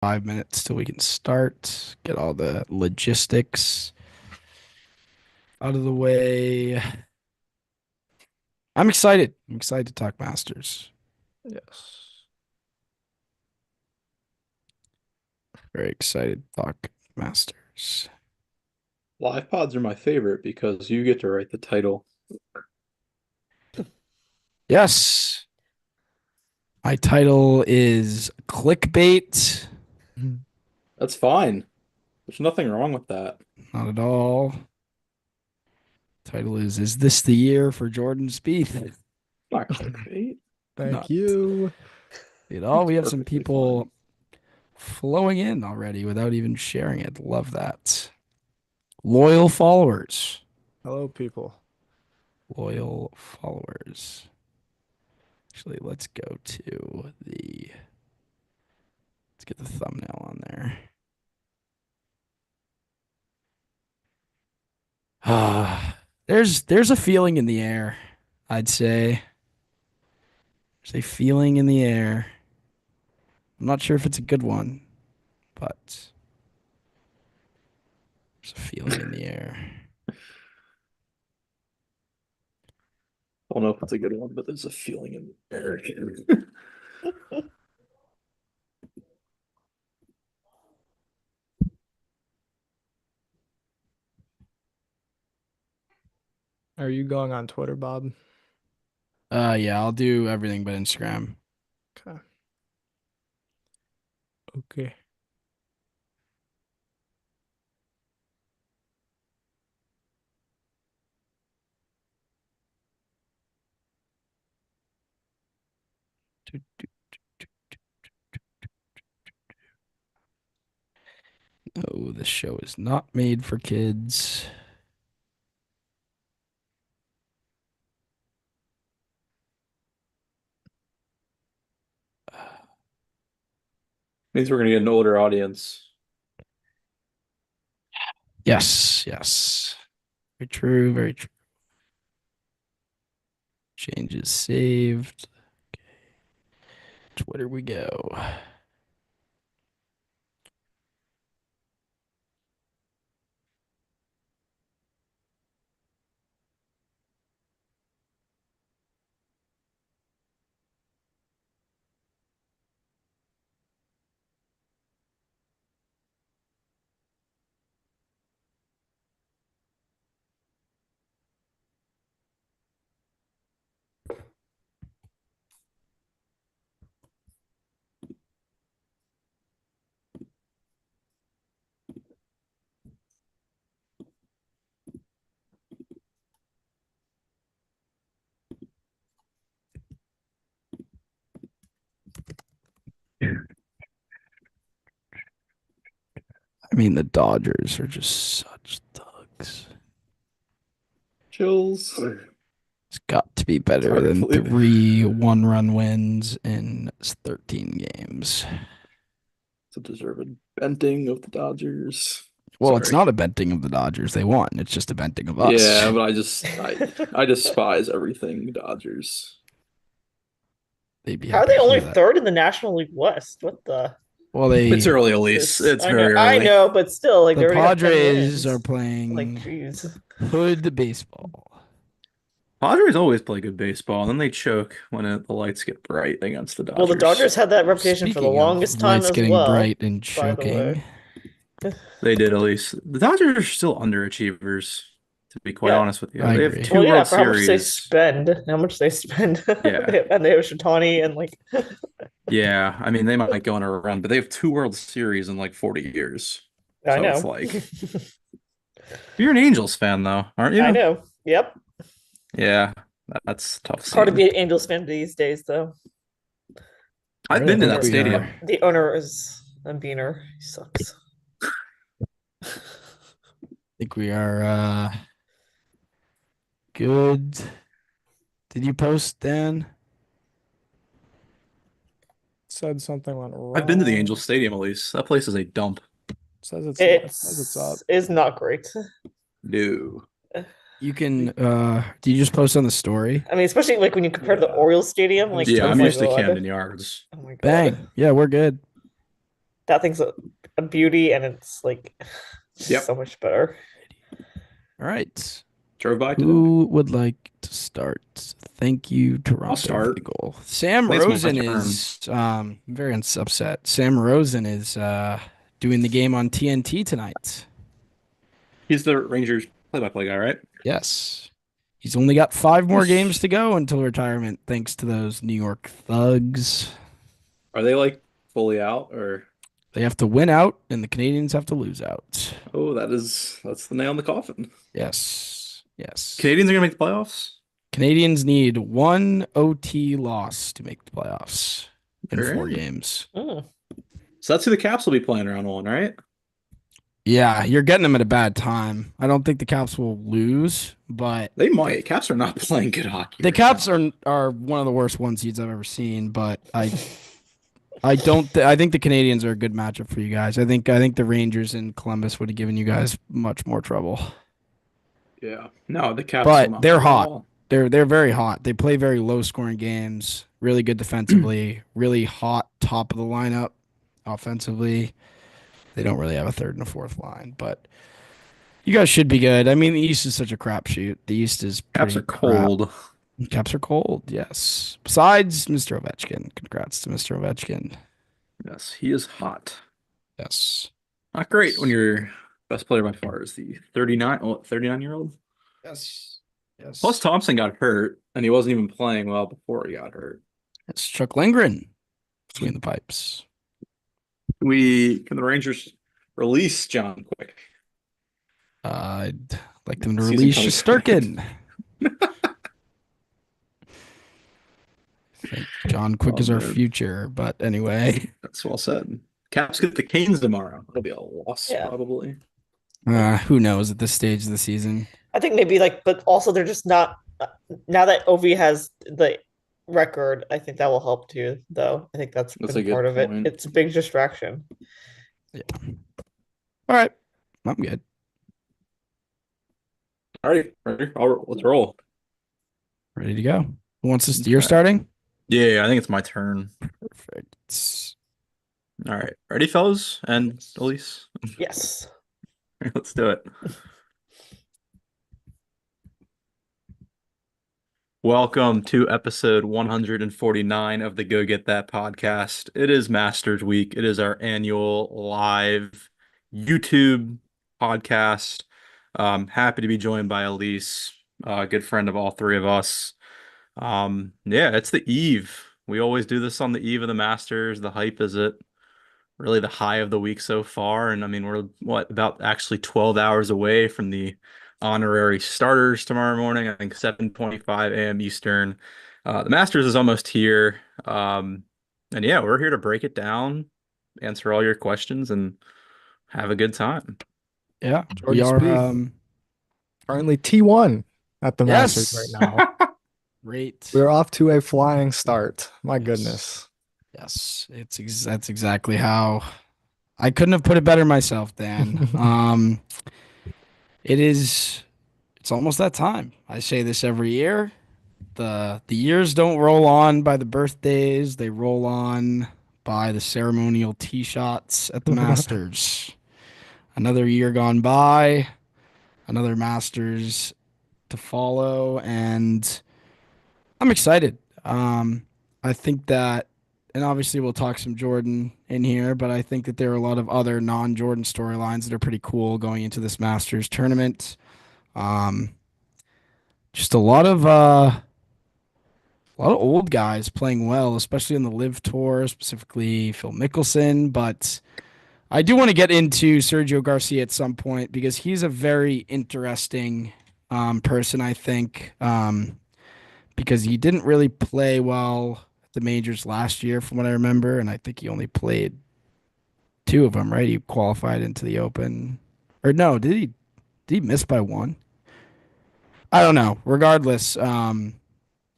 5 minutes till we can start. Get all the logistics out of the way. I'm excited. I'm excited to talk Masters. Yes. Very excited to talk Masters. Live pods are my favorite because you get to write the title. Yes. My title is Clickbait. That's fine. There's nothing wrong with that. Not at all. Title is this the year for Jordan Spieth? Not clickbait. Not Thank you. at all. We have some Perfectly people fine. flowing in already without even sharing it. Love that. Loyal followers. Hello, people. Loyal followers. Actually, let's go to let's get the thumbnail on there. There's a feeling in the air, I'd say. There's a feeling in the air. I'm not sure if it's a good one, but there's a feeling in the air. I don't know if it's a good one, but there's a feeling in the air. Are you going on Twitter, Bob? Yeah, I'll do everything but Instagram. Okay. Okay. Oh, this show is not made for kids. Means we're gonna get an older audience. Yes, yes. Very true, very true. Changes saved. Okay. Twitter we go. I mean, the Dodgers are just such thugs. Chills. It's got to be It's better hard to than believe. three one-run wins in 13 games. It's a deserved benting of the Dodgers. Well, it's Sorry. not a benting of the Dodgers. They won. It's just a benting of us. Yeah, but I despise everything Dodgers. They'd be How are happy they to only hear that. third in the National League West? What the? Well, It's they early, Elise. This It's I know, very I early. know, but still, like the they already have 10 Padres are wins. Like, playing jeez. hood baseball. Padres always play good baseball, and then they choke when the lights get bright against the Well, the Dodgers. Dodgers had that reputation for the Speaking of longest time lights as getting well. bright and By the choking, way, They did at least. The Dodgers are still underachievers, to be quite yeah. honest with you. I They have agree. Well, two yeah, World for how much they Series. spend, how much they spend, Yeah. and they have Shitani and like, Yeah. I mean, they might go on a run, but they have two World Series in like 40 years. I So it's know, like, you're an Angels fan, though, aren't I you? know. Yep, Yeah. That's tough it's hard to scene. be an Angels fan these days, though. I've I been to think that we stadium. are. The owner is a beaner. He sucks. I think we are good. Did you post, Dan? Said something went I've been to the wrong. Angels Stadium, Elise. That place is a dump. Says it's up. It's not great. No. You can do you just post on the story? I mean, especially like when you compare to the Yeah. Orioles Stadium, I like, just Yeah, oh I'm my used to posted. god, Camden Yards. oh my god, Bang. Yeah, we're good. that thing's a beauty, and it's like Yep. so much better. All right. Drove by today. Who would like to start? Thank you, Toronto start. Vigil. Sam I think it's my Rosen turn. is very upset. Sam Rosen is doing the game on TNT tonight. He's the Rangers play-by-play guy, right? Yes. He's only got 5 more games to go until retirement, thanks to those New York Thugs. Are they like fully out or? They have to win out, and the Canadians have to lose out. Oh, that's the nail in the coffin. Yes. Yes. Canadians are gonna make the playoffs. Canadians need 1 OT loss to make the playoffs in Very 4 good. games. Mm. So that's who the Caps will be playing round 1, right? Yeah, you're getting them at a bad time. I don't think the Caps will lose, but They might. Caps are not playing good hockey. the right Caps now. are one of the worst 1 seeds I've ever seen. But I don't. I think the Canadians are a good matchup for you guys. I think the Rangers in Columbus would have given you guys much more trouble. Yeah. No, the Caps will But not they're play at hot. all. They're very hot. They play very low scoring games. Really good defensively. Really hot top of the lineup offensively. They don't really have a third and a fourth line, but you guys should be good. I mean, the East is such a crapshoot. The East is Caps pretty are crap. cold. Caps are cold, yes. Besides Mr. Ovechkin. Congrats to Mr. Ovechkin. Yes, he is hot. Yes. Not great when your best player by far is the 39-year-old. Yes. Yes. Plus Thompson got hurt, and he wasn't even playing well before he got hurt. It's Chuck Lindgren between the pipes. Can the Rangers release John Quick? I'd like them to Season release comes Shesterkin. I think John Quick Oh, is our man. future, but anyway. That's well said. Caps get the Canes tomorrow. It'll be a loss, Yeah. probably. Who knows at this stage of the season? I think maybe but also they're just not. Now that OV has the record, I think that will help too. Though I think that's That's been a good part of point. it. It's a big distraction. Yeah. All right. I'm good. All right, ready? Let's roll. Ready to go. Who wants this? Okay. You're starting? Yeah, I think it's my turn. Perfect. All right, ready, fellas? And Elise? Yes. Let's do it. Welcome to episode 149 of the Go Get That podcast. It is Masters Week. It is our annual live YouTube podcast. Happy to be joined by Elise, a good friend of all 3 of us. Yeah, it's the eve. We always do this on the eve of the Masters. The hype is at really the high of the week so far. And I mean, we're about actually 12 hours away from the honorary starters tomorrow morning. I think 7:25 a.m. Eastern. The Masters is almost here. And yeah, we're here to break it down, answer all your questions, and have a good time. Yeah. Jordan We are Spieth. Currently T1 at the Masters Yes. right now. great. We're off to a flying start. My goodness. Yes. That's exactly how I couldn't have put it better myself, Dan. It's almost that time. I say this every year. The years don't roll on by the birthdays, they roll on by the ceremonial tee shots at the Masters. Another year gone by, another Masters to follow, and I'm excited. I think that, and obviously we'll talk some Jordan in here, but I think that there are a lot of other non-Jordan storylines that are pretty cool going into this Masters tournament. Just a lot of old guys playing well, especially on the Live Tour, specifically Phil Mickelson. But I do want to get into Sergio Garcia at some point because he's a very interesting person, I think, because he didn't really play well at the majors last year, from what I remember, and I think he only played 2 of them, right? He qualified into the Open, or no? Did he? Did he miss by 1? I don't know. Regardless, he All didn't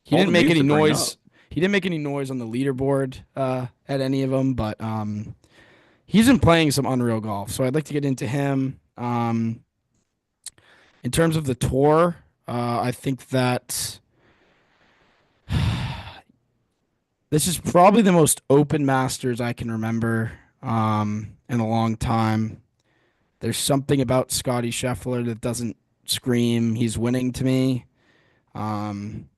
the make names any to bring noise. up. He didn't make any noise on the leaderboard at any of them, but he's been playing some unreal golf. So I'd like to get into him. In terms of the tour, I think that this is probably the most open Masters I can remember. in a long time. There's something about Scotty Scheffler that doesn't scream he's winning to me. Um,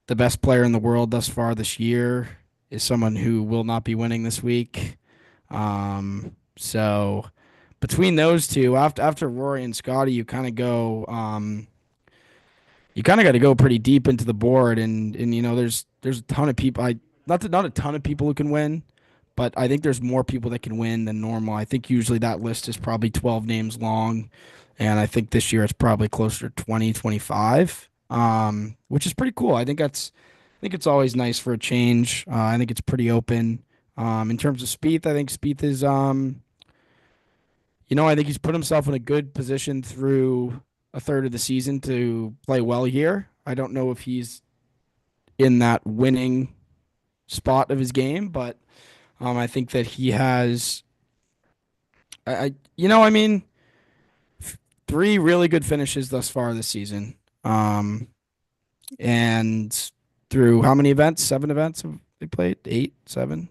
the best player in the world thus far this year is someone who will not be winning this week. So between those two, after Rory and Scotty, you kind of got to go pretty deep into the board, and there's a ton of people. Not a ton of people who can win, but I think there's more people that can win than normal. I think usually that list is probably 12 names long, and I think this year it's probably closer to 20, 25, which is pretty cool. I think it's always nice for a change. I think it's pretty open. In terms of Spieth, I think Spieth is, I think he's put himself in a good position through a third of the season to play well here. I don't know if he's in that winning spot of his game, but I think that he has, I mean, three really good finishes thus far this season. Um, and through how many events? Seven events have they played? Eight, seven?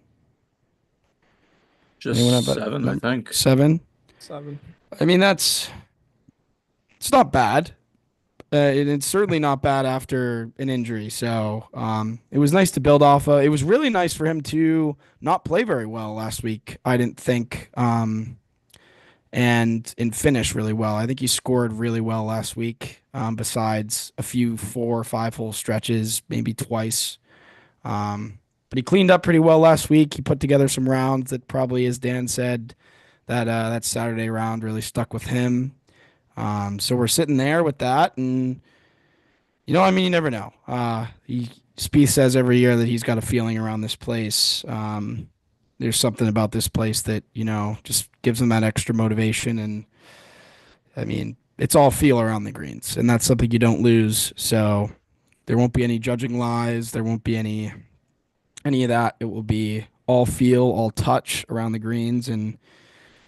Anyone have Just that seven, I number? think. Seven. 7. I mean, it's not bad. It's certainly not bad after an injury. So it was nice to build off of. It was really nice for him to not play very well last week. I didn't think, and finish really well. I think he scored really well last week. Besides a few 4 or 5 hole stretches, maybe twice. But he cleaned up pretty well last week. He put together some rounds that probably, as Dan said, that Saturday round really stuck with him. So we're sitting there with that, and I mean, you never know. Spieth says every year that he's got a feeling around this place. There's something about this place that just gives him that extra motivation, and I mean, it's all feel around the greens, and that's something you don't lose. So there won't be any judging lies. There won't be any of that. It will be all feel, all touch around the greens, and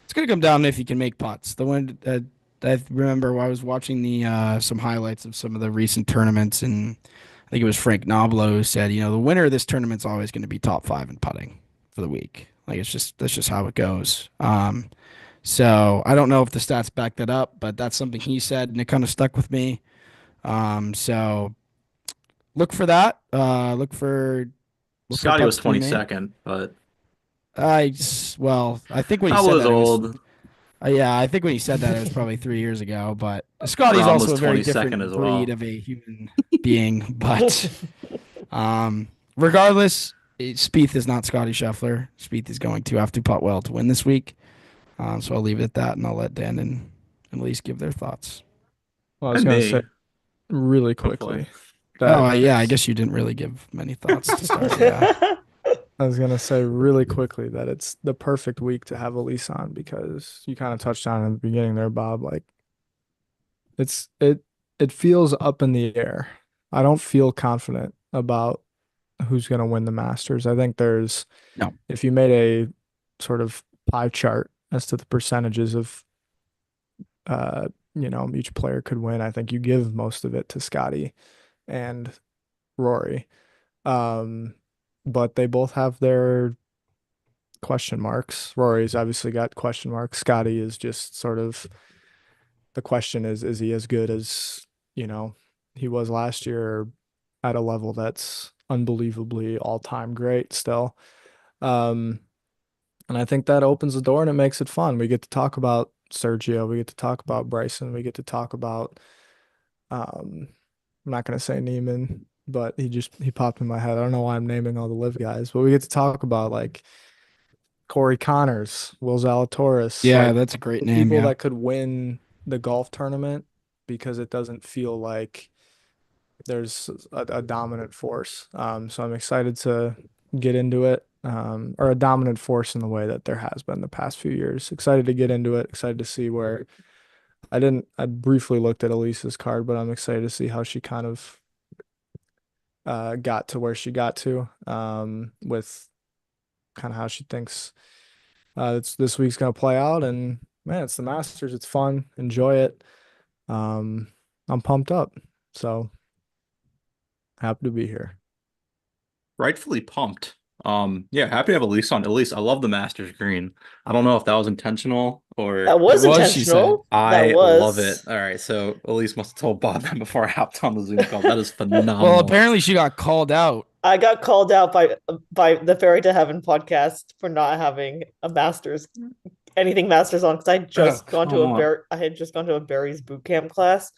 it's going to come down to if you can make putts. The one I remember I was watching the some highlights of some of the recent tournaments, and I think it was Frank Noblo who said, the winner of this tournament's always going to be top five in putting for the week. Like that's just how it goes. So I don't know if the stats back that up, but that's something he said, and it kind of stuck with me. So look for that. Look for Scotty was putts to be made. 22nd, but I think when he I said was that, it was old. yeah, I think when he said that, it was probably 3 years ago. But Scotty's Rom was also a very 22nd different as breed well. of a human being. But regardless, Spieth is not Scotty Scheffler. Spieth is going to have to putt well to win this week. So I'll leave it at that, and I'll let Dan and Elise give their thoughts. Well, I was And going to say me, really hopefully. quickly that Yeah, I guess you didn't really give many thoughts to start. Yeah. I was gonna say really quickly that it's the perfect week to have Elise on because you kind of touched on it in the beginning there, Bob. Like it's it feels up in the air. I don't feel confident about who's gonna win the Masters. I think there's No. if you made a sort of pie chart as to the percentages of each player could win, I think you give most of it to Scotty and Rory. Um, but they both have their question marks. Rory's obviously got question marks. Scotty is just sort of the question is he as good as, he was last year at a level that's unbelievably all-time great still. Um, and I think that opens the door and it makes it fun. We get to talk about Sergio, we get to talk about Bryson, we get to talk about I'm not gonna say Neiman, but he popped in my head. I don't know why I'm naming all the live guys, but we get to talk about like Corey Connors, Will Zalatoris, Yeah, like that's a great the name. people Yeah. that could win the golf tournament because it doesn't feel like there's a dominant force. So I'm excited to get into it, or a dominant force in the way that there has been the past few years. Excited to get into it. Excited to see where I briefly looked at Elise's card, but I'm excited to see how she kind of got to where she got to, with kind of how she thinks this week's gonna play out. And man, it's the Masters. It's fun. Enjoy it. Um, I'm pumped up. So happy to be here. Rightfully pumped. Yeah, happy to have Elise on. Elise, I love the Masters green. I don't know if that was intentional or That It was was, she said. intentional. That I love it. was. All right, so Elise must have told Bob that before I hopped on the Zoom call. That is Well, phenomenal. apparently she got called out. I got called out by the Ferry to Heaven podcast for not having a Masters anything Masters on because Oh, come on. I had just gone to a Barry's boot camp class.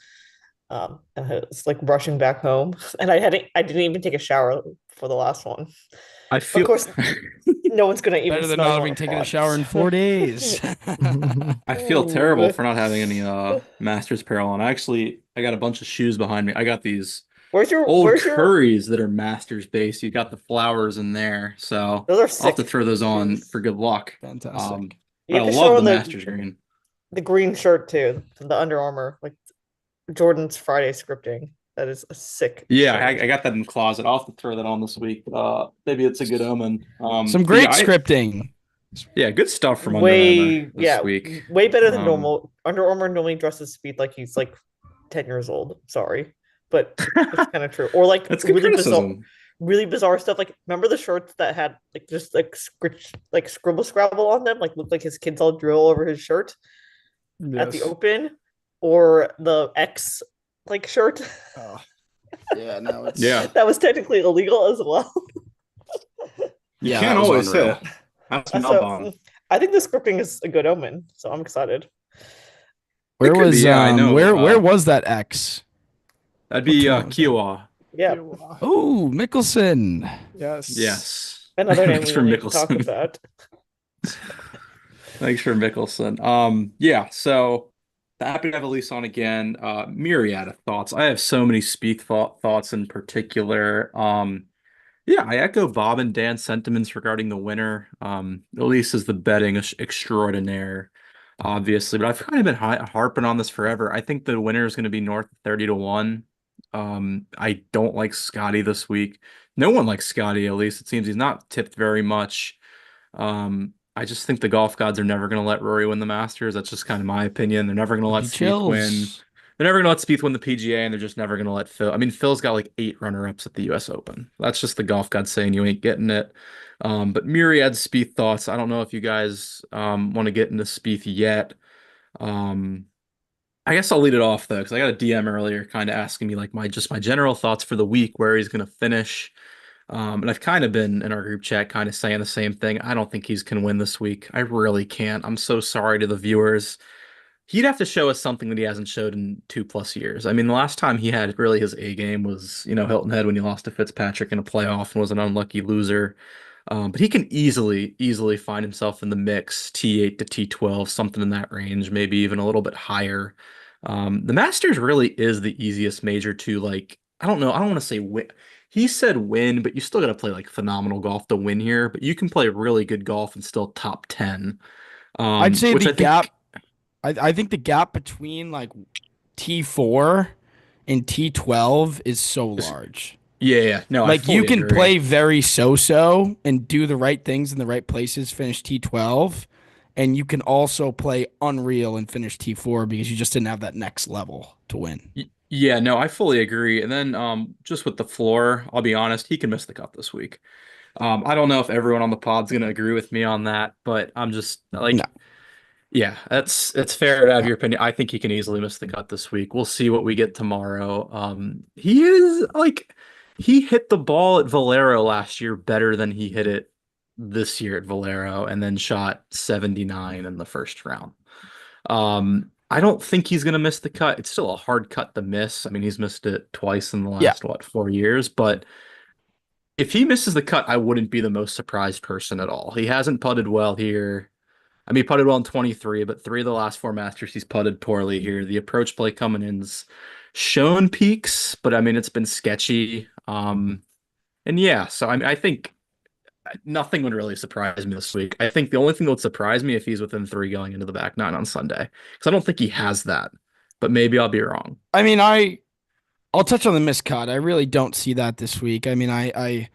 And I was like rushing back home, and I didn't even take a shower for the last one. I But of feel course, no one's gonna even Better than smell not you on having a taken a pod. shower in 4 days. I feel terrible Ooh. for not having any Masters apparel on. I got a bunch of shoes behind me. I got these old Where's your Currys that are Masters based. You got the flowers in there, so those are I'll have to sick throw those on shoes. for good luck. Um, Fantastic. You but have I to love show the on Masters green. the green shirt too, the Under Armour, like Jordan's Friday scripting. That is a sick Yeah, shirt. I got that in the closet. I'll have to throw that on this week. Maybe it's a good omen. Some But yeah, great scripting. yeah, good stuff from Under Armour this week. Way better than Um, normal. Under Armour normally dresses Spieth like he's like 10 years old. Sorry. But it's kind of true. Or like that's good criticism. really bizarre stuff. Like remember the shorts that had like just like scribble scrabble on them, like looked like his kids all drill over his shirt at the Yes. Open, or the X like shirt Oh, yeah, no, it's Yeah, that was technically illegal as well. you yeah, that can't was always unreal. hit. That's not So bomb. I think the scripting is a good omen. So I'm excited. It Where could be. was Yeah, I know. where was that X? That'd What be tournament was that? Kiowa. Yeah. Oh, Mickelson. Yes. Yes. Another name Thanks we for will need to talk Mickelson. about. Thanks for Mickelson. Yeah, so happy to have Elise on again. Myriad of thoughts. I have so many Spieth thoughts in particular. Yeah, I echo Bob and Dan's sentiments regarding the winner. Elise is the betting extraordinaire, obviously, but I've kind of been harping on this forever. I think the winner is going to be north of 30 to 1. I don't like Scotty this week. No one likes Scotty, at least it seems he's not tipped very much. I just think the golf gods are never going to let Rory win the Masters. That's just kind of my opinion. They're never going to let He Spieth win. chills. They're never going to let Spieth win the PGA, and they're just never going to let Phil. I mean, Phil's got like 8 runner-ups at the U.S. Open. That's just the golf gods saying you ain't getting it. But myriad Spieth thoughts. I don't know if you guys want to get into Spieth yet. Um, I guess I'll lead it off though, because I got a DM earlier, kind of asking me like my general thoughts for the week, where he's going to finish. And I've kind of been in our group chat kind of saying the same thing. I don't think he's can win this week. I really can't. I'm so sorry to the viewers. He'd have to show us something that he hasn't showed in 2+ years. I mean, the last time he had really his A game was, Hilton Head when he lost to Fitzpatrick in a playoff and was an unlucky loser. But he can easily find himself in the mix, T8 to T12, something in that range, maybe even a little bit higher. The Masters really is the easiest major to like, I don't know, I don't want to say win. He said win, but you still got to play like phenomenal golf to win here, but you can play really good golf and still top 10. I'd say Which the I think, gap. I think the gap between like T4 and T12 is so is, large. yeah, no, I Like you fully can agree. play very so-so and do the right things in the right places, finish T12, and you can also play unreal and finish T4 because you just didn't have that next level to win. Yeah, no, I fully agree. And then just with the floor, I'll be honest, he can miss the cut this week. I don't know if everyone on the pod's gonna agree with me on that, but I'm just No, like, yeah, it's fair to have your opinion. I think he can easily miss the cut this week. We'll see what we get tomorrow. He is like he hit the ball at Valero last year better than he hit it this year at Valero, and then shot 79 in the first round. I don't think he's gonna miss the cut. It's still a hard cut to miss. I mean, he's missed it twice in the yeah, last, what, 4 years, but if he misses the cut, I wouldn't be the most surprised person at all. He hasn't putted well here. I mean, he putted well in 23, but 3 of the last 4 Masters, he's putted poorly here. The approach play coming in's shown peaks, but I mean, it's been sketchy. And yeah, so I mean, I think nothing would really surprise me this week. I think the only thing that would surprise me if he's within 3 going into the back 9 on Sunday, because I don't think he has that, but maybe I'll be wrong. I mean, I'll touch on the miscut. I really don't see that this week. I mean, I'd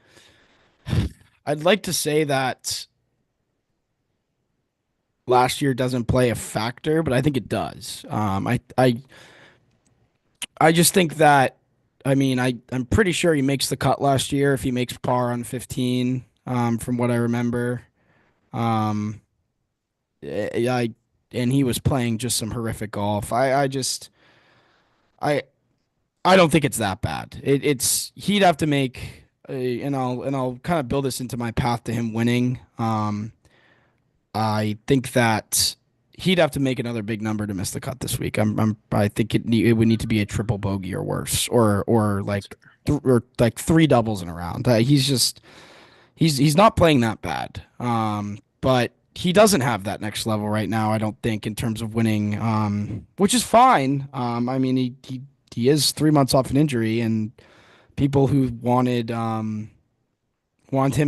like to say that last year doesn't play a factor, but I think it does. I just think that. I mean, I'm pretty sure he makes the cut last year if he makes par on 15. from what I remember. Um, I and he was playing just some horrific golf. I I don't think it's that bad. It's he'd have to make and I'll kind of build this into my path to him winning. I think that he'd have to make another big number to miss the cut this week. I think it would need to be a triple bogey or worse, That's fair. or like three doubles in a round. He's not playing that bad. But he doesn't have that next level right now. I don't think in terms of winning. Which is fine. I mean he is 3 months off an injury, and people who want him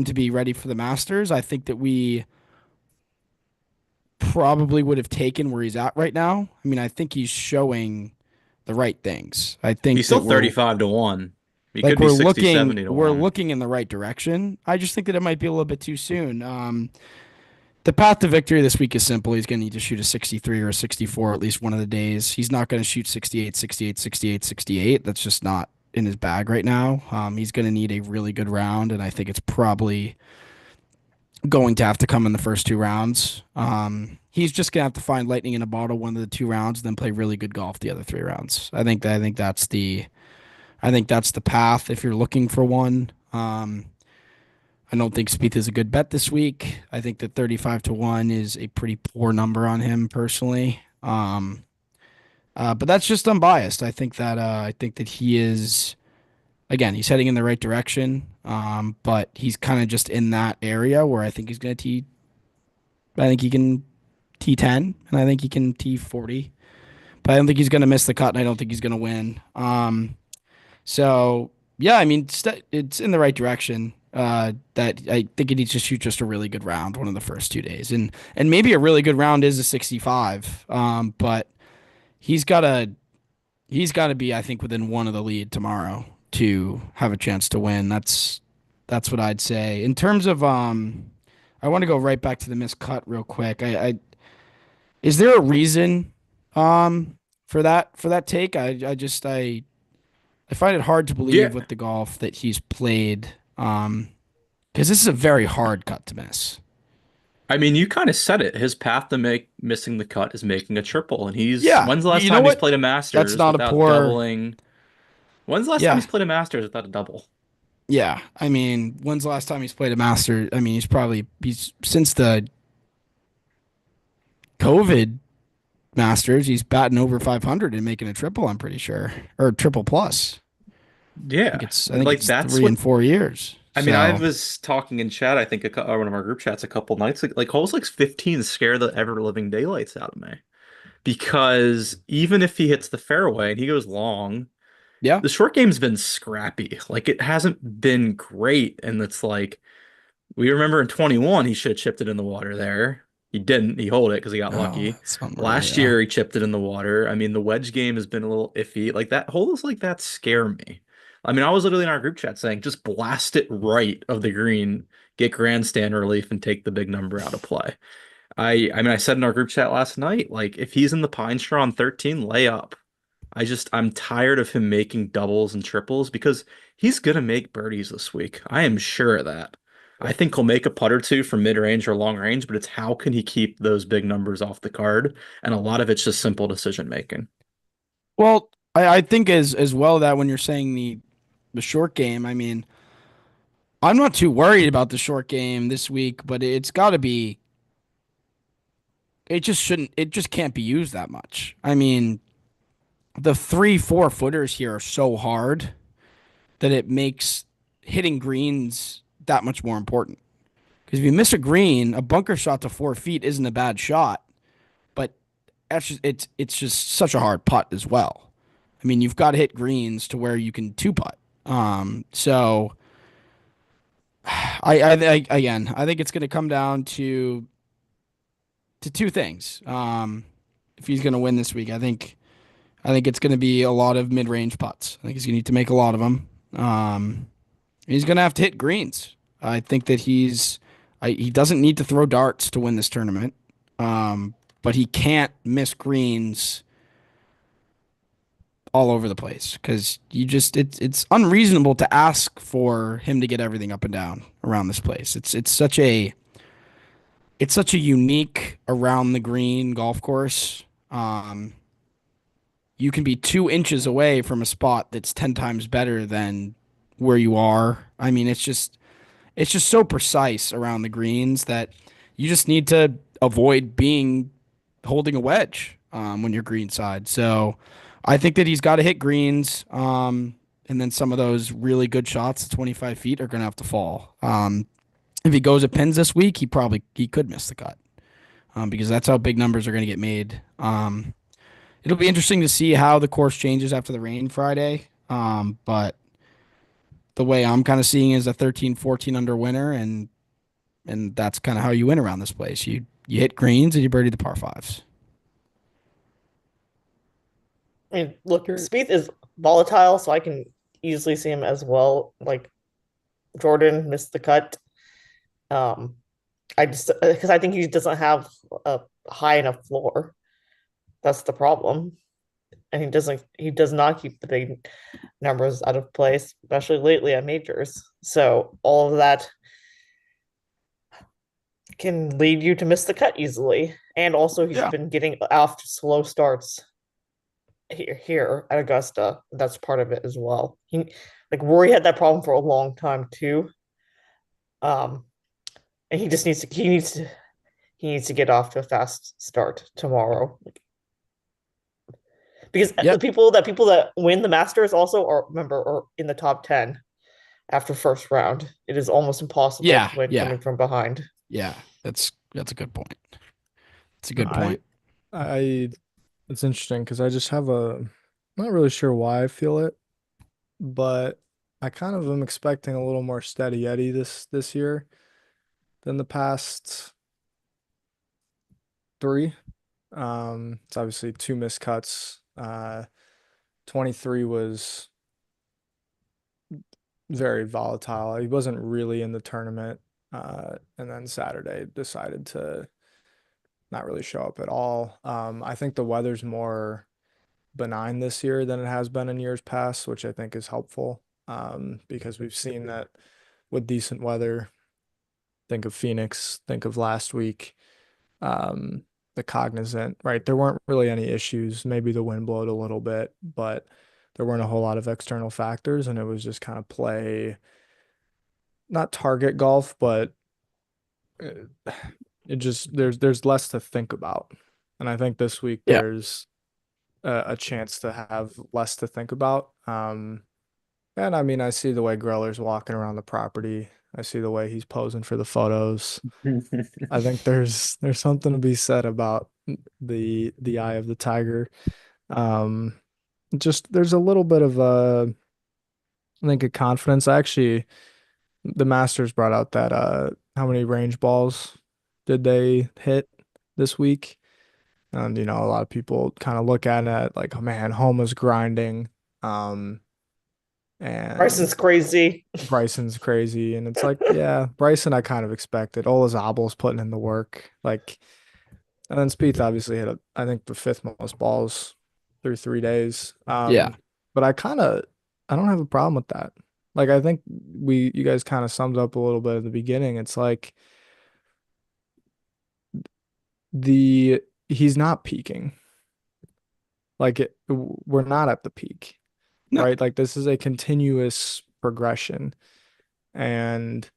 to be ready for the Masters. I think that we probably would have taken where he's at right now. I mean, I think he's showing the right things. I think He's still that 35 to 1. He could be 60, 70 to we're 1. looking in the right direction. I just think that it might be a little bit too soon. The path to victory this week is simple. He's going to need to shoot a 63 or a 64 at least one of the days. He's not going to shoot 68, 68, 68, 68. That's just not in his bag right now. He's going to need a really good round, and I think it's probably going to have to come in the first two rounds. He's just gonna have to find lightning in a bottle one of the two rounds, then play really good golf the other three rounds. I think that's the path if you're looking for one. I don't think Spieth is a good bet this week. I think that 35 to 1 is a pretty poor number on him personally. But that's just unbiased. I think that he is again, he's heading in the right direction. But he's kind of just in that area where I think he's gonna tee. I think he can T10 and I think he can T40. But I don't think he's going to miss the cut and I don't think he's going to win. So yeah, I mean, it's in the right direction. That I think he needs to shoot just a really good round one of the first 2 days, and maybe a really good round is a 65. But he's got to be, I think, within one of the lead tomorrow to have a chance to win. That's what I'd say in terms of I want to go right back to the missed cut real quick. I is there a reason for that take? I find it hard to Yeah. believe with the golf that he's played because this is a very hard cut to miss. I mean, you kind of said it. His path to make missing the cut is making a triple. And Yeah, when's the last you know time he's what? played a That's Masters not a without poor. doubling? When's the last time Yeah, he's played a Masters without a double? yeah. I mean, when's the last time he's played a master? I mean, he's since the COVID Masters. He's batting over 500 and making a triple. I'm pretty sure, or triple plus. Yeah. I think Like it's that's three what and 4 years. I mean, I So was talking in chat, I think one of our group chats a couple nights ago, like holes like 15 scare the ever living daylights out of me. Because even if he hits the fairway and he goes long, yeah. the short game's been scrappy. Like it hasn't been great. And it's like we remember in 21 he should have chipped it in the water there. He didn't. He holed it because he got Oh, lucky. that's unreal. Last Yeah. year he chipped it in the water. I mean, the wedge game has been a little iffy. Like that holes like that scare me. I mean, I was literally in our group chat saying just blast it right of the green, get grandstand relief, and take the big number out of play. I mean I said in our group chat last night, like if he's in the pine straw on 13, lay up. I'm tired of him making doubles and triples because he's gonna make birdies this week. I am sure of that. I Yeah. think he'll make a putt or two from mid-range or long range, but it's how can he keep those big numbers off the card? And a lot of it's just simple decision making. Well, I think as well that when you're saying the short game, I mean, I'm not too worried about the short game this week, but it's got to be. It just shouldn't. It just can't be used that much. I mean, the 3, 4 footers here are so hard that it makes hitting greens that much more important. Because if you miss a green, a bunker shot to 4 feet isn't a bad shot, but it's just such a hard putt as well. I mean, you've got to hit greens to where you can two putt. So again, I think it's going to come down to two things. If he's going to win this week, I think it's going to be a lot of mid range putts. I think he's going to need to make a lot of them. He's going to have to hit greens. I think that he doesn't need to throw darts to win this tournament. But he can't miss greens all over the place because it's unreasonable to ask for him to get everything up and down around this place. It's such a unique around the green golf course. Um, you can be 2 inches away from a spot that's 10 times better than where you are. I mean, it's just so precise around the greens that you just need to avoid being holding a wedge when you're greenside. So I think that he's got to hit greens. And then some of those really good shots at 25 feet are going to have to fall. If he goes at pins this week, he could miss the cut because that's how big numbers are going to get made. It'll be interesting to see how the course changes after the rain Friday. But the way I'm kind of seeing is a 13, 14 under winner, and that's kind of how you win around this place. You hit greens and you birdie the par fives. I mean, look, You're Spieth is volatile, so I can easily see him as well. Like Jordan missed the cut. Um, I just because I think he doesn't have a high enough floor. That's the problem, and he does not keep the big numbers out of place, especially lately at majors. So all of that can lead you to miss the cut easily. And also, he's Yeah. been getting off to slow starts here at Augusta. That's part of it as well. Like Rory had that problem for a long time too. Um, and he just he needs to get off to a fast start tomorrow. Because Yep. the people that win the Masters also are in the top 10 after first round. It is almost impossible to Yeah. win Yeah. coming from behind. Yeah. That's a good point. It's a good I point. I it's interesting because I just have I'm not really sure why I feel it, but I kind of am expecting a little more steady Eddie this year than the past three. It's obviously two missed cuts. 23 was very volatile. He wasn't really in the tournament. And then Saturday decided to not really show up at all. I think the weather's more benign this year than it has been in years past, which I think is helpful. Because we've seen that with decent weather, think of Phoenix, think of last week, um, the Cognizant, right? There weren't really any issues. Maybe the wind blowed a little bit, but there weren't a whole lot of external factors, and it was just kind of play, not target golf, but it just there's less to think about. And I think this week Yeah. there's a chance to have less to think about. And I mean, I see the way Greller's walking around the property. I see the way he's posing for the photos. I think there's something to be said about the eye of the tiger. Um, just there's a little bit of I think a confidence. Actually, the Masters brought out that how many range balls did they hit this week? And a lot of people kind of look at it like, oh man, Homa's grinding. Um, and Bryson's crazy. Bryson's crazy. And it's like, yeah, Bryson I kind of expected. Olazabale's putting in the work. Like, and then Spieth obviously hit I think the fifth most balls through 3 days. Yeah. But I don't have a problem with that. Like I think you guys kind of summed up a little bit at the beginning. It's like he's not peaking. We're not at the peak, No. right? Like this is a continuous progression. And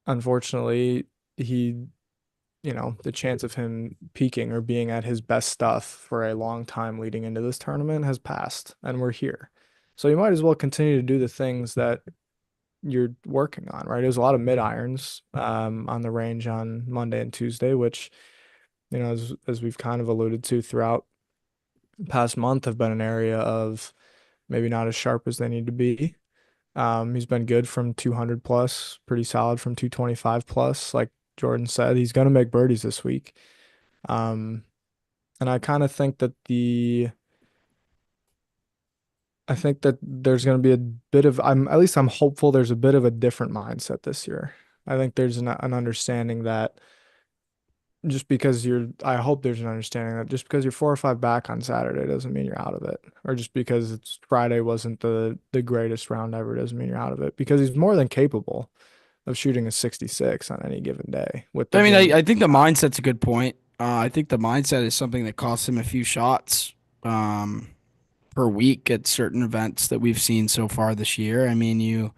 unfortunately, the chance of him peaking or being at his best stuff for a long time leading into this tournament has passed, and we're here. So you might as well continue to do the things that you're working on, right? There's a lot of mid irons on the range on Monday and Tuesday, which, as we've kind of alluded to throughout the past month, have been an area of maybe not as sharp as they need to be. He's been good from 200 plus, pretty solid from 225 plus. Like Jordan said, he's going to make birdies this week. Um, and I think that there's going to be a bit of, at least I'm hopeful there's a bit of a different mindset this year. I think there's an understanding that just because I hope there's an understanding that just because you're 4 or 5 back on Saturday doesn't mean you're out of it. Or just because it's Friday wasn't the greatest round ever doesn't mean you're out of it. Because he's more than capable of shooting a 66 on any given day with the I mean, wind. I think the mindset's a good point. I think the mindset is something that costs him a few shots um, per week at certain events that we've seen so far this year. I mean,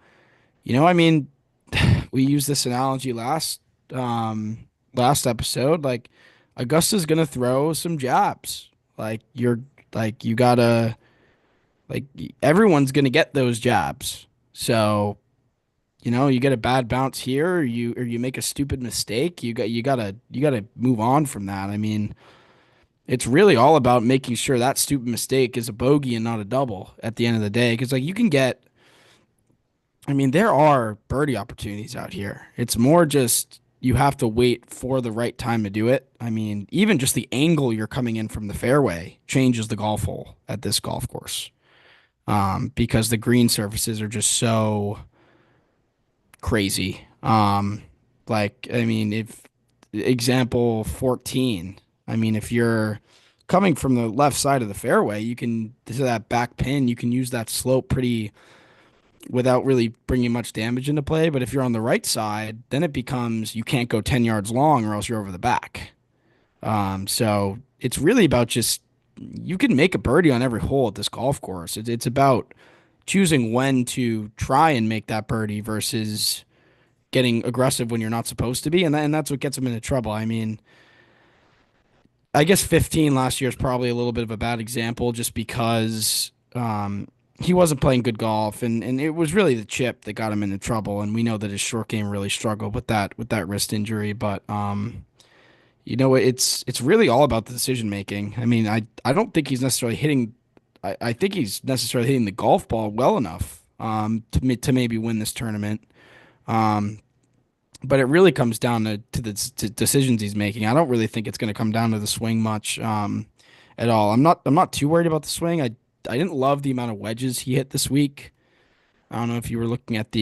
I mean, we used this analogy last episode. Like, Augusta's gonna throw some jabs. Like you gotta like everyone's gonna get those jabs. So you get a bad bounce here, or you make a stupid mistake. You gotta move on from that. I mean, it's really all about making sure that stupid mistake is a bogey and not a double at the end of the day. Because like you can get I mean, there are birdie opportunities out here. It's more just you have to wait for the right time to do it. I mean, even just the angle you're coming in from the fairway changes the golf hole at this golf course. Because the green surfaces are just so crazy. I mean, if example 14, I mean, if you're coming from the left side of the fairway, you can to that back pin, you can use that slope pretty without really bringing much damage into play. But if you're on the right side, then it becomes you can't go 10 yards long or else you're over the back. So it's really about just you can make a birdie on every hole at this golf course. It's about choosing when to try and make that birdie versus getting aggressive when you're not supposed to be. And that's what gets him into trouble. I mean, I guess 15 last year is probably a little bit of a bad example just because he wasn't playing good golf and it was really the chip that got him into trouble. And we know that his short game really struggled with that wrist injury. But it's really all about the decision making. I mean, I don't think he's necessarily hitting I think he's necessarily hitting the golf ball well enough to maybe win this tournament. Um, but it really comes down to the decisions he's making. I don't really think it's going to come down to the swing much at all. I'm not too worried about the swing. I didn't love the amount of wedges he hit this week. I don't know if you were looking at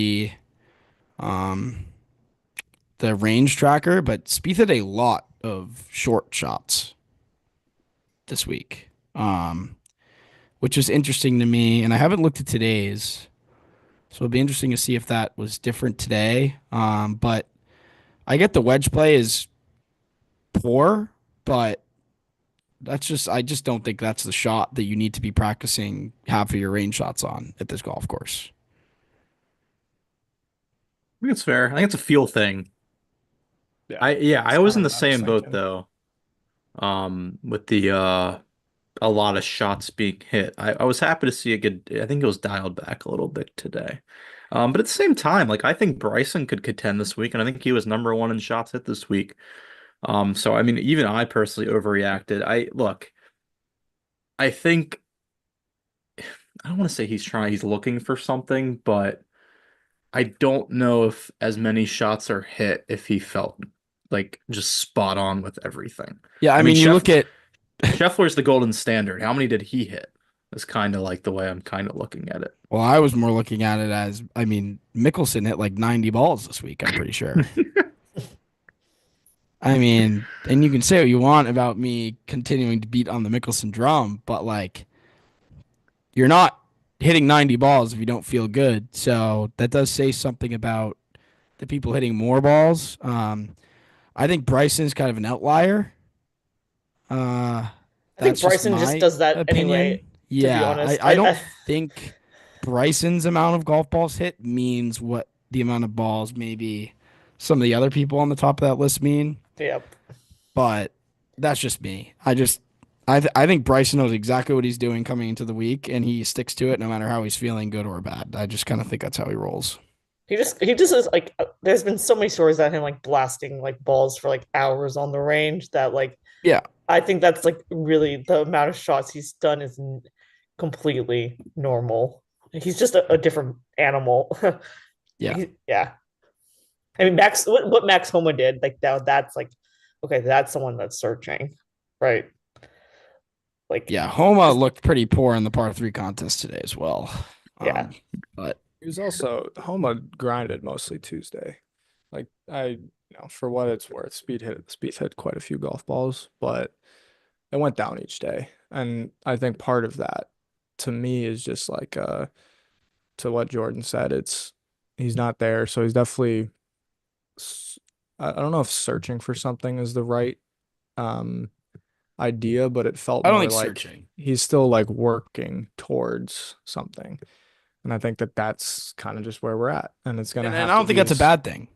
um, the range tracker, but Spieth had a lot of short shots this week, which is interesting to me. And I haven't looked at today's, so it'll be interesting to see if that was different today. But I get the wedge play is poor, but I just don't think that's the shot that you need to be practicing half of your range shots on at this golf course. I think it's fair. I think it's a feel thing. Yeah, I that's was kind in of the what I was same boat thinking. though. With the a lot of shots being hit. I was happy to see I think it was dialed back a little bit today. But at the same time, like I think Bryson could contend this week, and I think he was number one in shots hit this week. So I mean, even I personally overreacted. I think I don't want to say he's looking for something, but I don't know if as many shots are hit if he felt like just spot on with everything. Yeah, I I mean, mean, you look at Scheffler's the golden standard. How many did he hit? That's kind of like the way I'm kind of looking at well, I was more looking at it as I mean, Mickelson hit like 90 balls this week, I'm pretty sure. it. I mean, and you can say what you want about me continuing to beat on the Mickelson drum, but like you're not hitting 90 balls if you don't feel good. So that does say something about the people hitting more balls. I think Bryson's kind of an outlier. Uh, I think that's just Bryson just my does that anyway, opinion. to be Yeah, I, honest. I don't think Bryson's amount of golf balls hit means what the amount of balls maybe some of the other people on the top of that list mean. Yep. But that's just me. I think Bryson knows exactly what he's doing coming into the week, and he sticks to it no matter how he's feeling, good or bad. I just kind of think that's how he rolls. He just is like there's been so many stories about him like blasting like balls for like hours on the range that like Yeah, I think that's like really the amount of shots he's done is completely normal. He's just a different animal. yeah, Yeah. I mean Max what Max Homa did, like that's like okay, that's someone that's searching. Right. Like yeah. Homa just looked pretty poor in the par three contest today as well. yeah. But He was also Homa grinded mostly Tuesday. Like for what it's worth, Spieth hit quite a few golf balls, but it went down each day. And I think part of that to me is just like to what Jordan said, it's he's not there, so he's definitely I don't know if searching for something is the right um idea, but it felt I don't more think like searching. he's still like working towards something. And I think that that's kind of just where we're at. And it's going to And have I to don't think be that's a bad thing.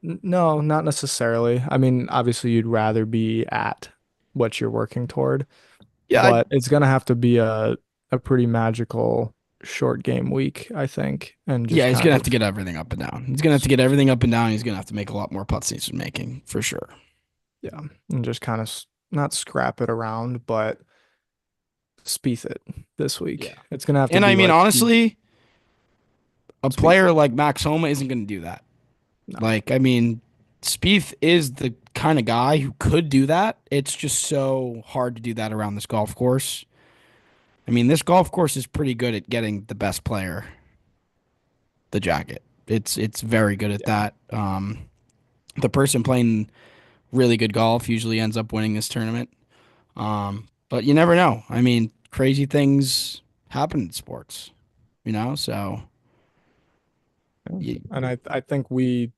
no, not necessarily. I mean, obviously you'd rather be at what you're working toward, Yeah, but it's going to have to be a pretty magical short game week, I think, and just yeah, he's gonna kind have to of get everything up and down. He's gonna have to get everything up and down. He's gonna have to make a lot more putts than he's been making for sure. yeah, and just kind of not scrap it around, but Spieth it this Yeah. week. It's going to have to And I be mean, like he honestly, a Spieth player it. like Max Homa isn't gonna do that. No. Like, I mean, Spieth is the kind of guy who could do that. It's just so hard to do that around this golf course. I mean, this golf course is pretty good at getting the best player the jacket. It's very good at Yeah. that. The person playing really good golf usually ends up winning this tournament. But you never know. I mean, crazy things happen in sports, you know? So, Yeah. you, And I think we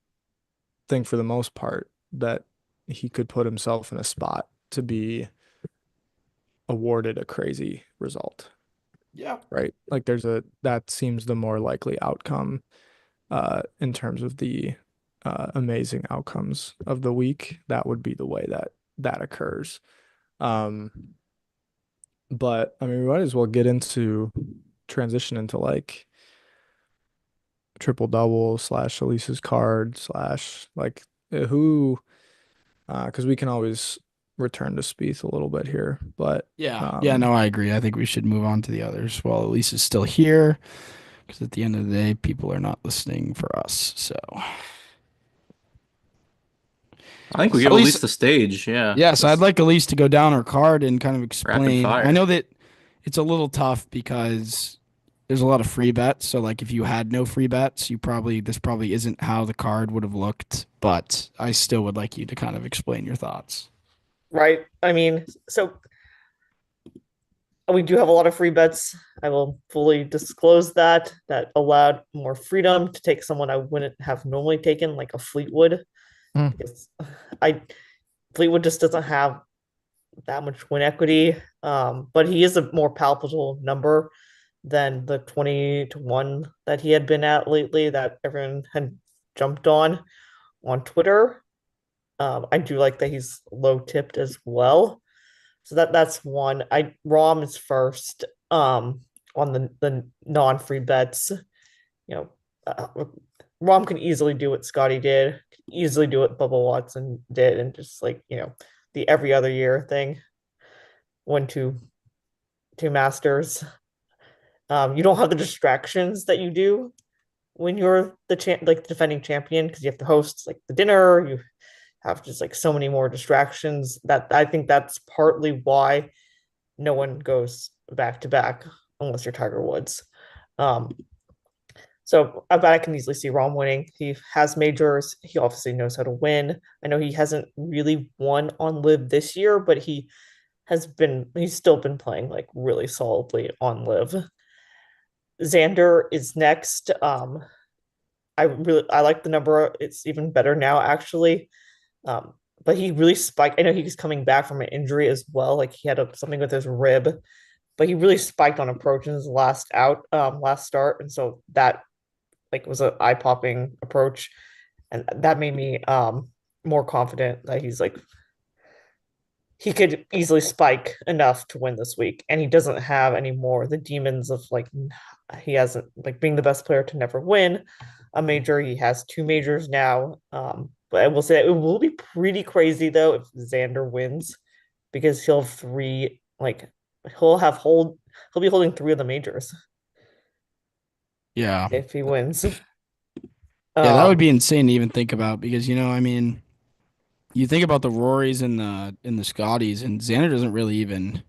think for the most part that he could put himself in a spot to be awarded a crazy result, yeah. right? Like that seems the more likely outcome in terms of the amazing outcomes of the week. That would be the way that that occurs. Um, but I mean, we might as well get into transition into like triple double slash Elise's card slash like who because we can always return to Spieth a little bit here, but Yeah. Yeah, um no, I agree. I think we should move on to the others while Elise is still here. Because at the end of the day, people are not listening for us. So, I think we give Elise, Elise the stage. Yeah. yes, I'd Let's like Elise to go down her card and kind of rapid explain. I know fire. that it's a little tough because there's a lot of free bets. So, like, if you had no free bets, this probably isn't how the card would have looked. But I still would like you to kind of explain your thoughts. Right. I mean, so we do have a lot of free bets. I will fully disclose that allowed more freedom to take someone I wouldn't have normally taken, like a Fleetwood, Mm. because I Fleetwood just doesn't have that much win equity. But he is a more palpable number than the 20 to 1 that he had been at lately that everyone had jumped on Twitter. I do like that he's low tipped as well. So that's one. I Rom is first on the non-free bets. You know, Rom can easily do what Scotty did, can easily do what Bubba Watson did, and just like, the every other year thing. Win two masters. You don't have the distractions that you do when you're the defending champion, because you have to host like the dinner, you have just like so many more distractions. That I think that's partly why no one goes back to back unless you're Tiger Woods. Um, so I bet I can easily see Rom winning. He has majors. He obviously knows how to win. I know he hasn't really won on Live this year, but he's still been playing like really solidly on Live. Xander is next. I like the number. It's even better now actually. But he really spiked. I know he was coming back from an injury as well. Like he had something with his rib, but he really spiked on approach in his last start, and so that like was an eye popping approach, and that made me more confident that he could easily spike enough to win this week, and he doesn't have any more the demons of like he hasn't like being the best player to never win a major. He has two majors now. But I will say it will be pretty crazy though if Xander wins, because he'll have three like he'll be holding three of the majors Yeah. if he wins. Yeah, that would Um, be insane to even think about because, I mean, you think about the Rorys and the Scotties, and Xander doesn't really even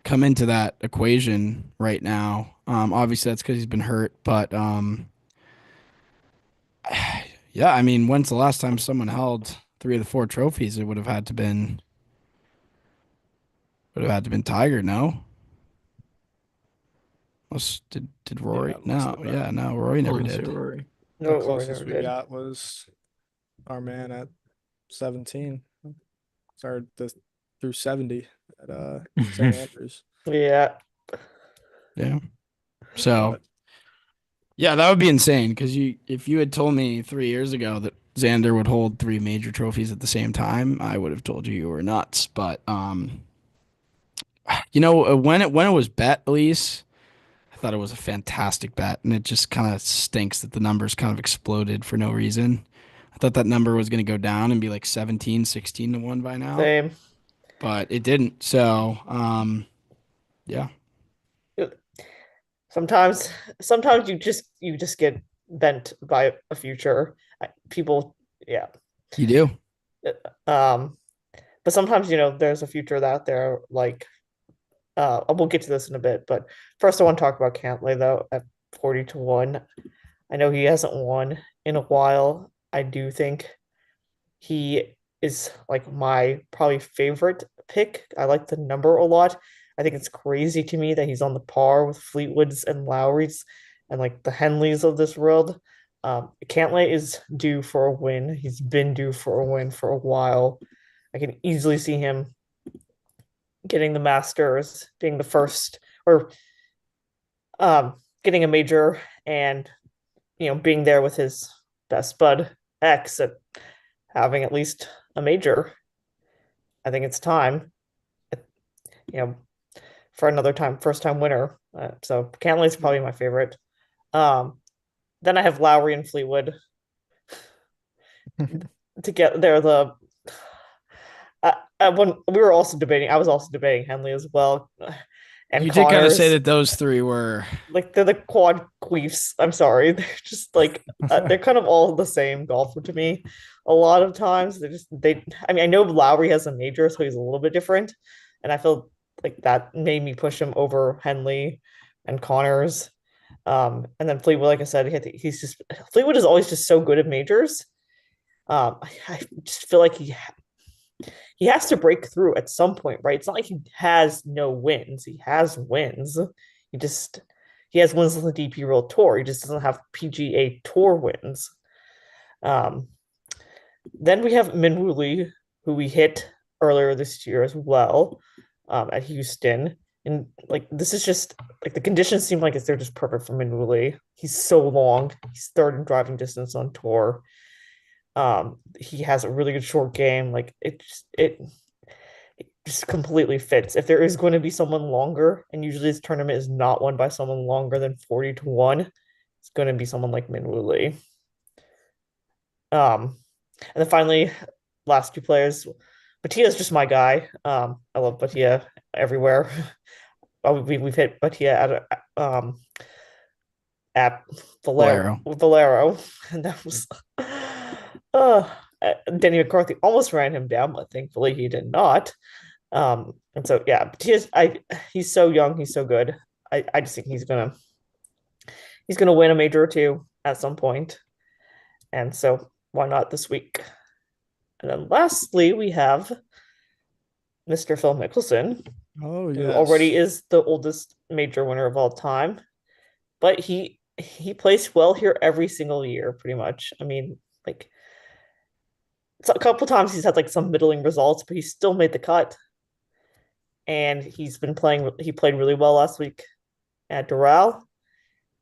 come into that equation right now. Obviously that's because he's been hurt, but Yeah, I mean, when's the last time someone held three of the four trophies? It would have had to been Tiger, no? Did Yeah, Rory? it must No, have yeah, been. no, Rory never Lindsay did. Rory. The No, Rory closest never we did. got was our man at 17. Started through 70 at St. Andrews. Yeah. Yeah. So But yeah, that would be insane because if you had told me 3 years ago that Xander would hold three major trophies at the same time, I would have told you were nuts. But when it was bet, Elise, I thought it was a fantastic bet, and it just kind of stinks that the numbers kind of exploded for no reason. I thought that number was going to go down and be like 17, 16 to 1 by now, Same. but it didn't. So, yeah, Sometimes, sometimes you just get bent by a future. People, yeah. you do. Um, but sometimes there's a future out there. Like, we'll get to this in a bit. But first, I want to talk about Cantlay though at 40 to 1. I know he hasn't won in a while. I do think he is like my probably favorite pick. I like the number a lot. I think it's crazy to me that he's on the par with Fleetwoods and Lowry's and like the Henleys of this world. Cantlay is due for a win. He's been due for a win for a while. I can easily see him getting the Masters, being the first, or getting a major, and being there with his best bud X at having at least a major. I think it's time, you know, for another time, first time winner. So Cantley's probably my favorite. Um, then I have Lowry and Fleetwood to get there. When we were also debating, I was also debating Henley as well, and You did kind of say Connors. that those three were. Like they're the quad queefs. I'm sorry, they're just like they're kind of all the same golfer to me. A lot of times they. I mean, I know Lowry has a major, so he's a little bit different, and I feel like that made me push him over Henley and Connors. And then Fleetwood, like I said, he's just Fleetwood is always just so good at majors. I just feel like he has to break through at some point, right? It's not like he has no wins. He has wins. He just he has wins on the DP World Tour. He just doesn't have PGA Tour wins. Um, then we have Minwoo Lee, who we hit earlier this year as well, at Houston. And like this is just like the conditions seem like they're just perfect for Minwoo Lee. He's so long. He's third in driving distance on tour. He has a really good short game. Like it just completely fits. If there is going to be someone longer, and usually this tournament is not won by someone longer than 40 to 1, it's going to be someone like Minwoo Lee. Um, and then finally, last two players. Batia is just my guy. I love Batia everywhere. We've hit Batia at Valero. Valero, and that was uh, Denny McCarthy almost ran him down, but thankfully he did not. And so yeah, but he's so young, he's so good. I just think he's gonna win a major or two at some point, and so why not this week? And then lastly, we have Mr. Phil Mickelson, Oh, who already yes. is the oldest major winner of all time, but he plays well here every single year, pretty much. I mean, like it's a couple times he's had like some middling results, but he still made the cut. And he's been playing. He played really well last week at Doral.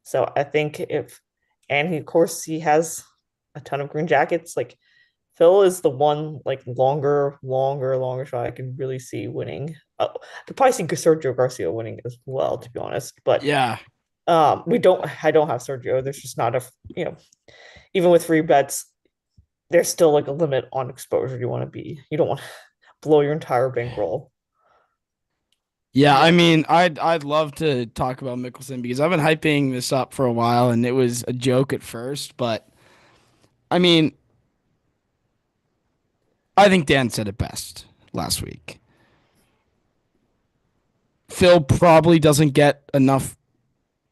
So I think and he of course he has a ton of green jackets. Like Phil is the one like longer shot I can really see winning. I could probably see Sergio Garcia winning as well, to be honest. But Yeah. we don't. I don't have Sergio. There's just not a even with free bets, there's still like a limit on exposure you want to be. You don't want to blow your entire bankroll. Yeah, I Yeah. mean, I'd love to talk about Mickelson because I've been hyping this up for a while and it was a joke at first, but I mean, I think Dan said it best last week. Phil probably doesn't get enough.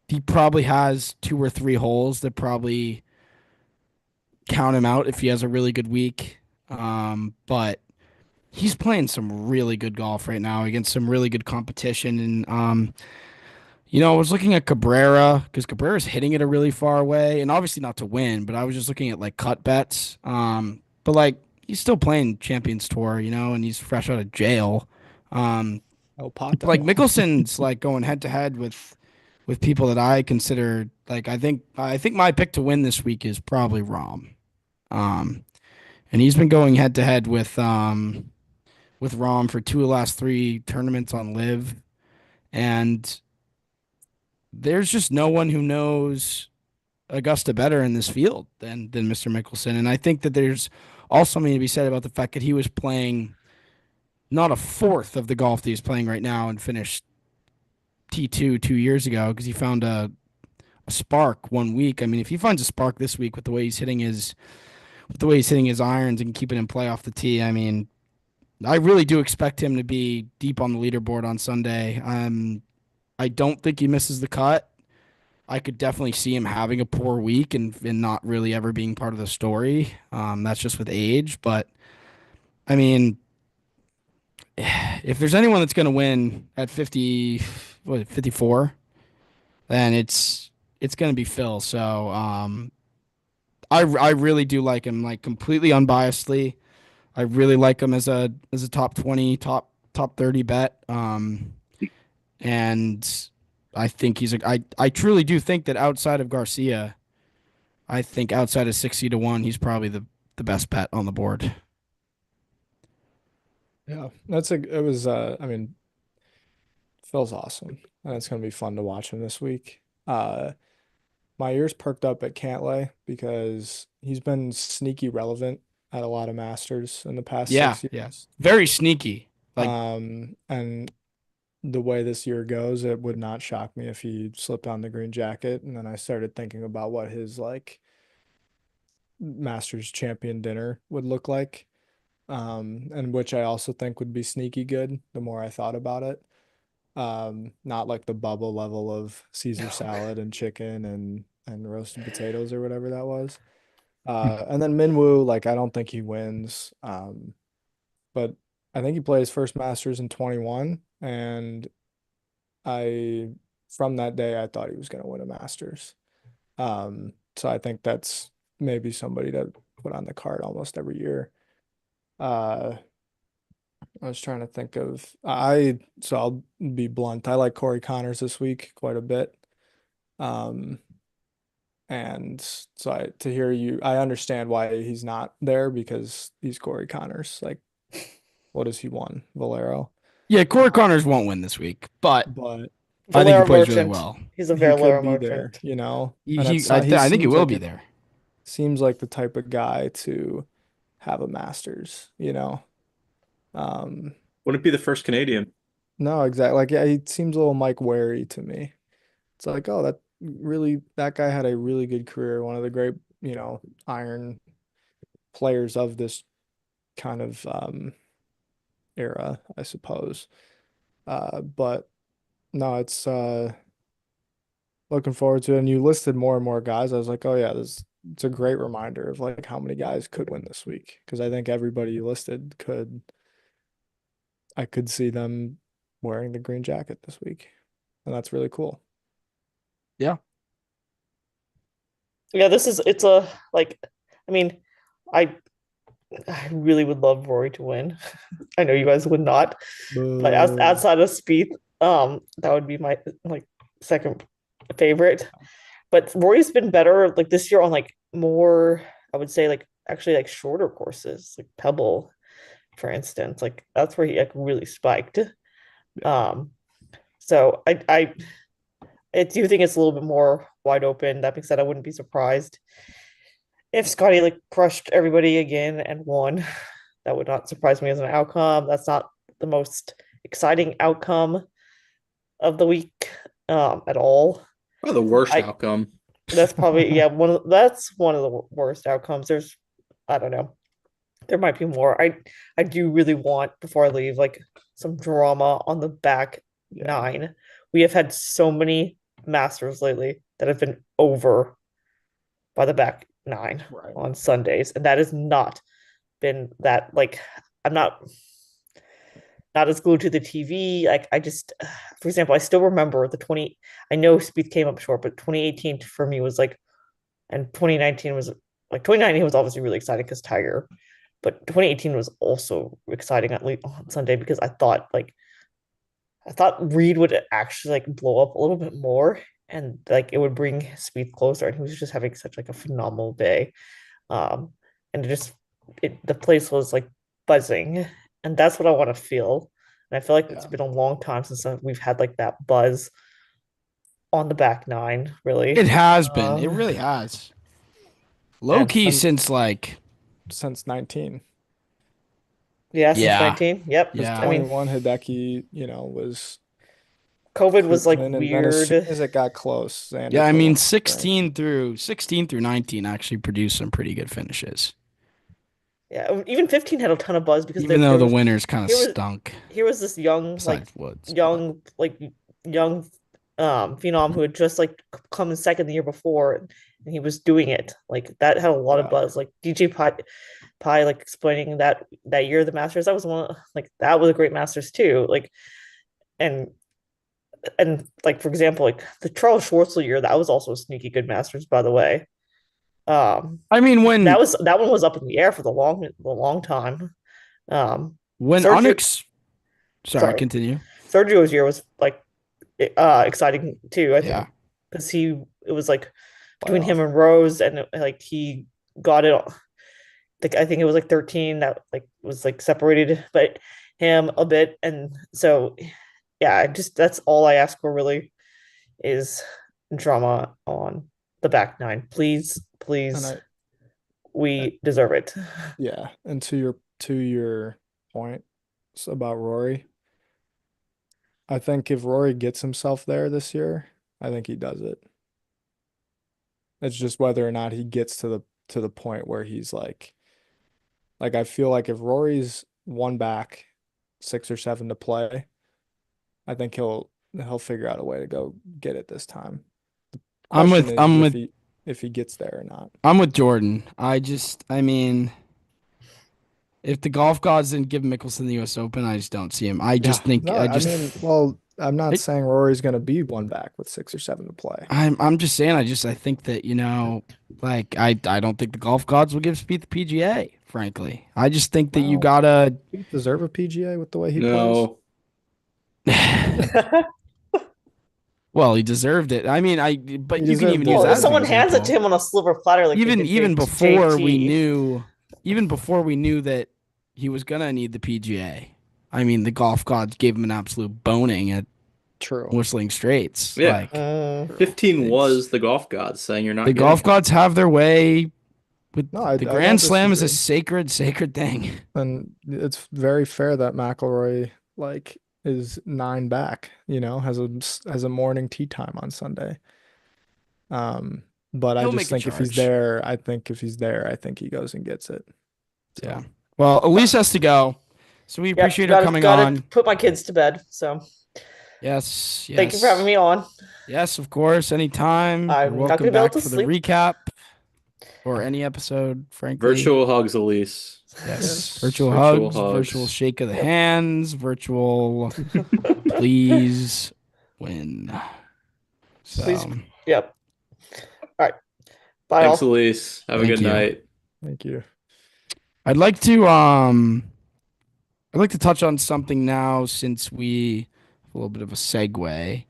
He probably has two or three holes that probably count him out if he has a really good week. But he's playing some really good golf right now against some really good competition. And I was looking at Cabrera because Cabrera's hitting it a really far away, and obviously not to win, but I was just looking at like cut bets. But like he's still playing Champions Tour, and he's fresh out of jail. Um, El like Pato. Mickelson's like going head to head with people that I consider like I think my pick to win this week is probably Rom. Um, and he's been going head to head with Rom for two of the last three tournaments on Live, and there's just no one who knows Augusta better in this field than Mr. Mickelson. And I think that there's also something to be said about the fact that he was playing not a fourth of the golf that he's playing right now and finished T2 2 years ago because he found a spark one week. I mean, if he finds a spark this week with the way he's hitting his irons and keeping him play off the tee, I mean, I really do expect him to be deep on the leaderboard on Sunday. I don't think he misses the cut. I could definitely see him having a poor week and not really ever being part of the story. That's just with age. But I mean, if there's anyone that's going to win at 54, then it's going to be Phil. So I really do like him, like completely unbiasedly. I really like him as a top 20, top 30 bet. And I think I truly do think that outside of Garcia, I think outside of 60 to 1, he's probably the best bet on the board. Yeah, I mean, Phil's awesome. And it's gonna be fun to watch him this week. My ears perked up at Cantlay because he's been sneaky relevant at a lot of Masters in the past Yeah, six yeah. years. Very sneaky. Like, And the way this year goes, it would not shock me if he slipped on the green jacket. And then I started thinking about what his like Masters champion dinner would look like. And which I also think would be sneaky good the more I thought about it. Not like the bubble level of Caesar salad and chicken and roasted potatoes or whatever that was. And then Minwoo, like I don't think he wins. But I think he played his first Masters in 21, and I from that day I thought he was going to win a Masters. So I think that's maybe somebody to put on the card almost every year. Uh, I was trying to think of so I'll be blunt. I like Corey Connors this week quite a bit. Um, and so to hear you, I understand why he's not there because he's Corey Connors. Like, what has he won? Valero. yeah, Corey Connors won't win this week, but But I think he Valero plays really Merchant. well. He's a he could Valero be there, Merchant. And he I think it seems will like be there. the type of guy to have a Masters. Um, Wouldn't it be the first Canadian? no, exactly. Like, yeah, he seems a little Mike Wary to me. It's like, oh, that guy had a really good career, one of the great, iron players of this kind of era, I suppose. But no, it's looking forward to it. And you listed more and more guys. I was like, oh yeah, it's a great reminder of like how many guys could win this week. Because I think everybody you listed I could see them wearing the green jacket this week. And that's really cool. Yeah. Yeah, it's a like I mean, I I really would love Rory to win. I know you guys would not, but Boo. outside of Spieth, that would be my like second favorite. But Rory's been better like this year on like more, I would say like actually like shorter courses, like Pebble, for instance. Like that's where he like really spiked. Um, so I do think it's a little bit more wide open. That being said, I wouldn't be surprised if Scotty like crushed everybody again and won. That would not surprise me as an outcome. That's not the most exciting outcome of the week at all. Oh, the worst I outcome. That's probably yeah that's one of the worst outcomes. I don't know. There might be more. I do really want before I leave like some drama on the back Yeah. nine. We have had so many Masters lately that have been over by the back nine Right. on Sundays, and that has not been that like I'm not as glued to the TV. Like I just, for example, I still remember the 20. I know Spieth came up short, but 2018 for me was like, and 2019 was like 2019 was obviously really exciting because Tiger, but 2018 was also exciting at least on Sunday because I thought Reed would actually like blow up a little bit more and like it would bring Spieth closer, and he was just having such like a phenomenal day. Um, and the place was like buzzing, and that's what I want to feel. And I feel like it's Yeah. been a long time since we've had like that buzz on the back nine, It really. has been. It Um, really has. Low and key And since like, since 19, yeah, since yeah, 19. Yep. because I yeah, mean, 21 Hideki, was COVID was like cruising, and then as soon weird. as it got close, Xander yeah. I put mean, one on the green. 16 through 19 actually produced some pretty good finishes, Yeah, even 15 had a ton of buzz because even though there the was winners kind of here was stunk. here was this Besides Woods, but young phenom who had just like come in second the year before, and he was doing it like that had a lot of Yeah, buzz. Like DJ Pie like explaining that year of the Masters, that was like that was a great Masters too. Like and like for example, like the Charles Schwartzel year, that was also a sneaky good Masters, by the way. Um, I mean, that one was up in the air for the long time. Um, when Sergio, unex. Sorry, sorry, continue. Sergio's year was like exciting too. I Yeah, think because it was like between him playoff. and Rose, and like he got it. Like I think it was like 13 that like was like separated, but him a bit, and so yeah, just that's all I ask for really is drama on the back nine. Please, And please, I we deserve it. yeah, and to your point about Rory, I think if Rory gets himself there this year, I think he does it. It's just whether or not he gets to the point where he's like I feel like if Rory's one back, 6 or 7 to play, I think he'll figure out a way to go get it this time. I'm Question with is I'm if with he gets there or not. I'm with Jordan. I mean, if the golf gods didn't give Mickelson the U.S. Open, I just don't see him. Yeah. No, I I just, mean, well, I'm not I, saying Rory's gonna be one back with 6 or 7 to play. I'm just saying. I think that like I don't think the golf gods will give Spieth the PGA. Frankly, I just think that you Well, gotta. he deserve a PGA with the way he plays. No. Well, he deserved it. I mean, He but you can deserved even use Well, if that the as an someone hands it to example. him on a silver platter like they Even did even before we JT, knew, even before we knew that he was gonna need the PGA. I mean, the golf gods gave him an absolute boning at True. Whistling Straits. Yeah. Like True. 15 it's was the golf gods saying you're the not getting golf it. gods have their way with No, I the don't Grand Slam is a disagree. sacred thing. And it's very fair that McIlroy like is 9 back, has a morning tea time on Sunday. Um, but I He'll just make a think if he's charge. there, I think he goes and gets it. Yeah. So Well, Elise has to go, so we yep, appreciate her gotta coming gotta on. put my kids to bed. So Yes, thank you for having yes, me on. yes. Of course, anytime. You're I'm not welcome gonna be able back to for the sleep. recap or any episode. Frankly, Virtual hugs, Elise. yes. yes. Virtual Virtual hugs, virtual hugs. shake of the Yep. hands, virtual please win. Please. So. Yep. All right. Bye Thanks, all. Elise. Have a Thank good you. night. Thank you. I'd like to touch on something now since we have a little bit of a segue.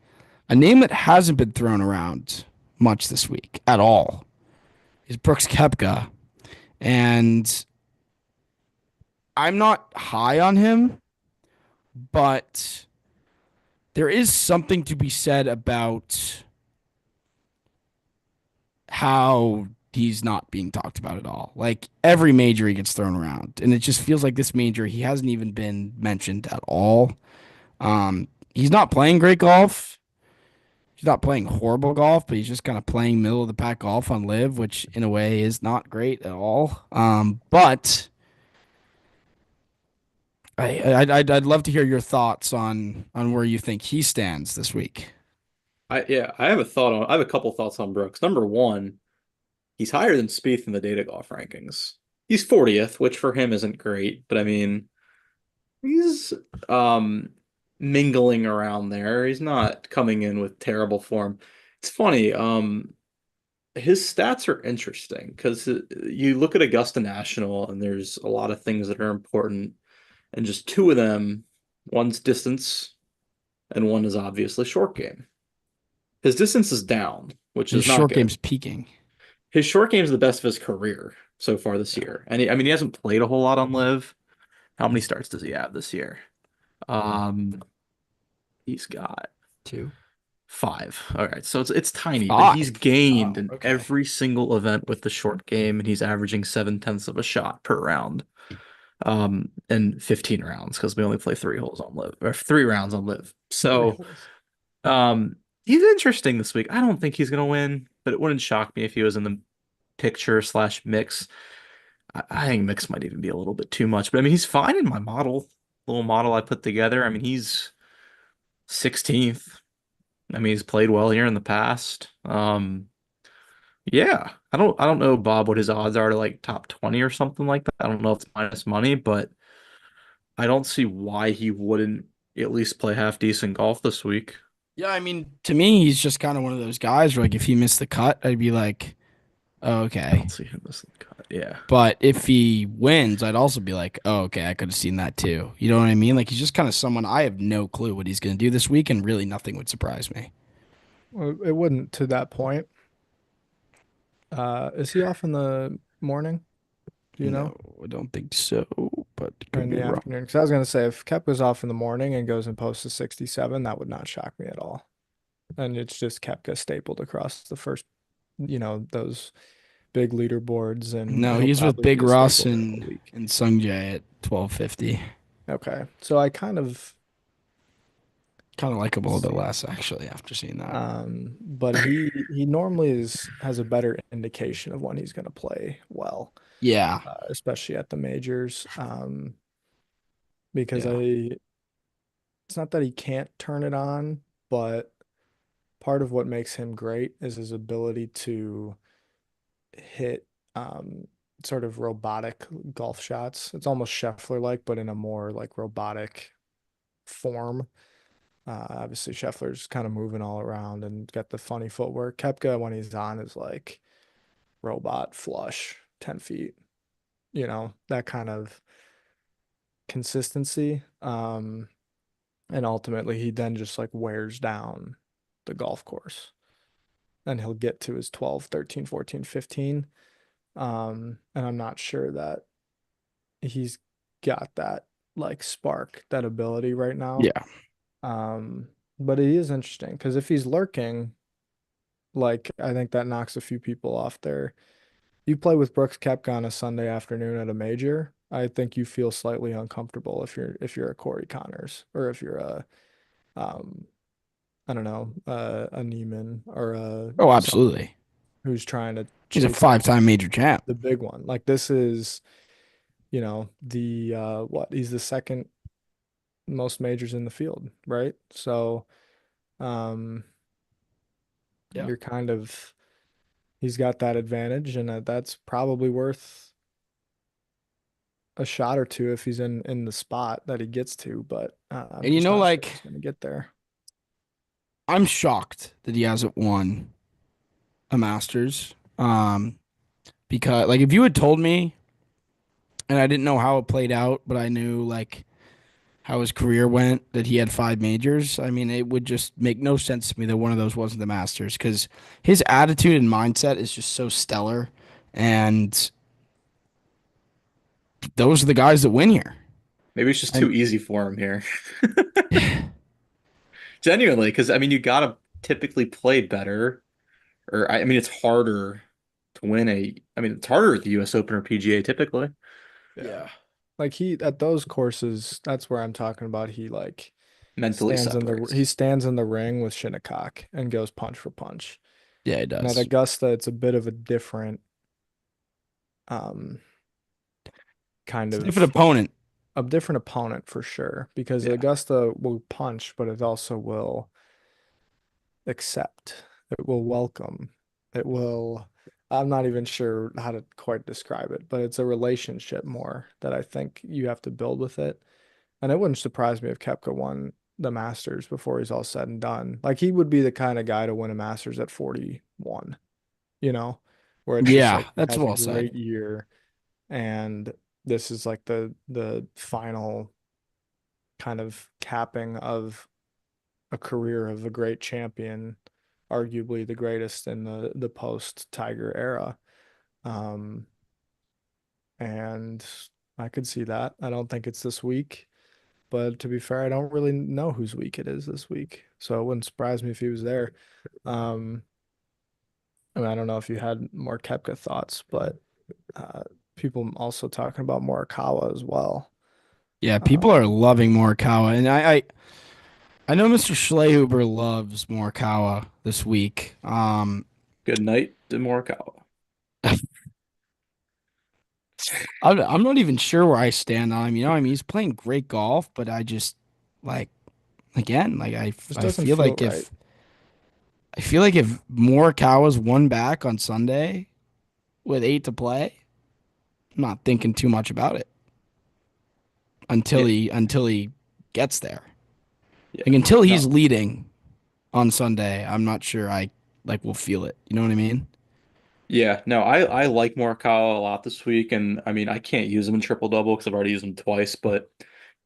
A name that hasn't been thrown around much this week at all is Brooks Koepka. And I'm not high on him, but there is something to be said about how he's not being talked about at all. Like every major he gets thrown around, and it just feels like this major he hasn't even been mentioned at all. He's not playing great golf. He's not playing horrible golf, but he's just kind of playing middle of the pack golf on live, which in a way is not great at all. But I'd love to hear your thoughts on where you think he stands this week. I have a couple thoughts on Brooks. Number one, he's higher than Spieth in the data golf rankings. He's 40th, which for him isn't great, but I mean, he's um mingling around there. He's not coming in with terrible form. It's funny, his stats are interesting because you look at Augusta National and there's a lot of things that are important, and just two of them, one's distance and one is obviously short game. His distance is down, which His is not short good. game's peaking. His short game is the best of his career so far this Yeah. year. And I mean, he hasn't played a whole lot on live. How many starts does he have this year? He's got Two. five. All right, so it's tiny, but he's Five. gained Oh, in okay. every single event with the short game, and he's averaging 7/10 of a shot per round. In 15 rounds because we only play three holes on live or 3 rounds on live. Three So, holes. he's interesting this week. I don't think he's gonna win, but it wouldn't shock me if he was in the picture slash mix. I think mix might even be a little bit too much, but I mean he's fine in my little model I put together. I mean he's 16th. I mean he's played well here in the past. Yeah, I don't know, Bob, what his odds are to like top 20 or something like that. I don't know if it's minus money, but I don't see why he wouldn't at least play half decent golf this week. Yeah, I mean, to me, he's just kind of one of those guys where, like, if he missed the cut, I'd be like, oh, I okay. don't see him missing the cut. Yeah. But if he wins, I'd also be like, oh, okay, I could have seen that too. You know what I mean? Like, he's just kind of someone I have no clue what he's going to do this week, and really nothing would surprise me. Well, it wouldn't to that point. Is he off in the morning? Do you No, know? I don't think so, but Or could in be the wrong. afternoon? Because I was gonna say if Kep was off in the morning and goes and posts a 67, that would not shock me at all. And it's just Kepka stapled across the first, those big leaderboards, and No, he'll he's with probably be Big a Russ staple there all and week. Sung Jae at 1250. Okay, so I kind of Kind of like him a little bit see, less, actually, after seeing that. but he normally has a better indication of when he's gonna play well, Yeah, especially at the majors, because yeah, it's not that he can't turn it on, but part of what makes him great is his ability to hit um, sort of robotic golf shots. It's almost Scheffler-like, but in a more like robotic form. Obviously, Scheffler's kind of moving all around and got the funny footwork. Koepka, when he's on, is like robot flush, 10 feet, that kind of consistency. And ultimately, he then just like wears down the golf course and he'll get to his 12, 13, 14, 15. And I'm not sure that he's got that like spark, that ability right now. yeah, Um, but it is interesting because if he's lurking, like I think that knocks a few people off there. You play with Brooks Koepka on a Sunday afternoon at a major, I think you feel slightly uncomfortable if you're a Corey Connors or if you're a um I don't know, a Neiman or Oh, someone absolutely. who's trying to He's a chase five-time major champ. the big one. Like this is, the what? He's the second most majors in the field, right? So, um, Yeah. you're kind of he's got that advantage, and that's probably worth a shot or two if he's in the spot that he gets to. But I'm And just not sure like, he's going to get there. I'm shocked that he hasn't won a Masters. Because like if you had told me and I didn't know how it played out, but I knew like how his career went, that he had five majors, I mean, it would just make no sense to me that one of those wasn't the Masters because his attitude and mindset is just so stellar. And those are the guys that win here. Maybe it's just And too easy for him here. Genuinely, because I mean, you gotta typically play better, or I mean, it's harder to win I mean, it's harder at the U.S. Open or PGA typically. Yeah. yeah, Like he at those courses, that's where I'm talking about. He like Mentally he separates. stands in the ring with Shinnecock and goes punch for punch. yeah, it And at does. Augusta, it's a bit of a different um kind It's a different of opponent. a different opponent for sure because Yeah. Augusta will punch, but it also will accept. It will welcome. It will I'm not even sure how to quite describe it, but it's a relationship more that I think you have to build with it. And it wouldn't surprise me if Koepka won the Masters before he's all said and done. Like he would be the kind of guy to win a Masters at 41, you know, where it's just Yeah, like he that's has a well said. great year and this is like the final kind of capping of a career of a great champion, arguably the greatest in the post Tiger era. Um, and I could see that. I don't think it's this week, but to be fair, I don't really know whose week it is this week, so it wouldn't surprise me if he was there. Um, I mean, I don't know if you had more Kepka thoughts, but uh, people also talking about Morikawa as well. Yeah, people are Um, loving Morikawa, and I know Mr. Schlehuber loves Morikawa this week. Good night to Morikawa. I'm not even sure where I stand on him. I mean, he's playing great golf, but I just like again, like just I doesn't feel feel like right. if Morikawa's won back on Sunday with 8 to play, I'm not thinking too much about it Yeah, until he gets there. yeah. Like until he's No, leading on Sunday, I'm not sure I like will feel it. You know what I mean? yeah, no. I like Morikawa a lot this week, and I mean I can't use him in triple double because I've already used him twice, but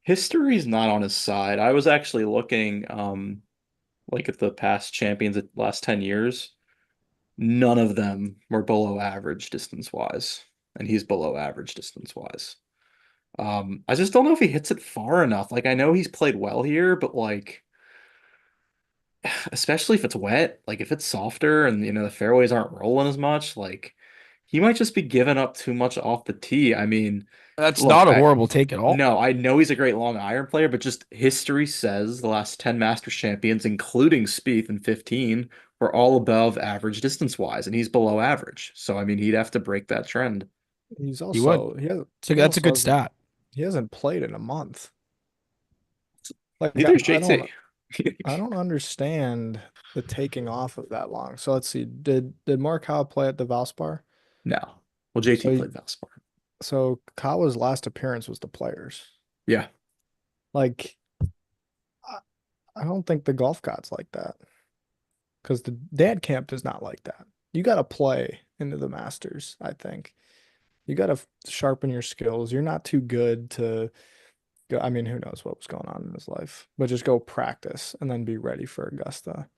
history's not on his side. I was actually looking like at the past champions the last 10 years. None of them were below average distance wise, and he's below average distance wise. I just don't know if he hits it far enough. Like I know he's played well here, but like especially if it's wet, like if it's softer and the fairways aren't rolling as much, like he might just be giving up too much off the tee. I mean, That's look, not a I horrible take at all. no, I know he's a great long iron player, but just history says the last 10 Masters champions, including Spieth in 15, were all above average distance wise, and he's below average. So I mean, he'd have to break that trend. He's He would. also So he that's a also good hasn't stat. he hasn't played in a month. Like Neither is JT. I don't understand the taking off of that long. So let's see. Did Morikawa play at the Valspar? No. Well, JT So played Valspar. so Kawa's last appearance was the Players. Yeah. Like I, I don't think the golf god's like that because the dad camp is not like that. You got to play into the Masters, I think. You got to sharpen your skills. You're not too good to go. I mean, who knows what was going on in his life, but just go practice and then be ready for Augusta.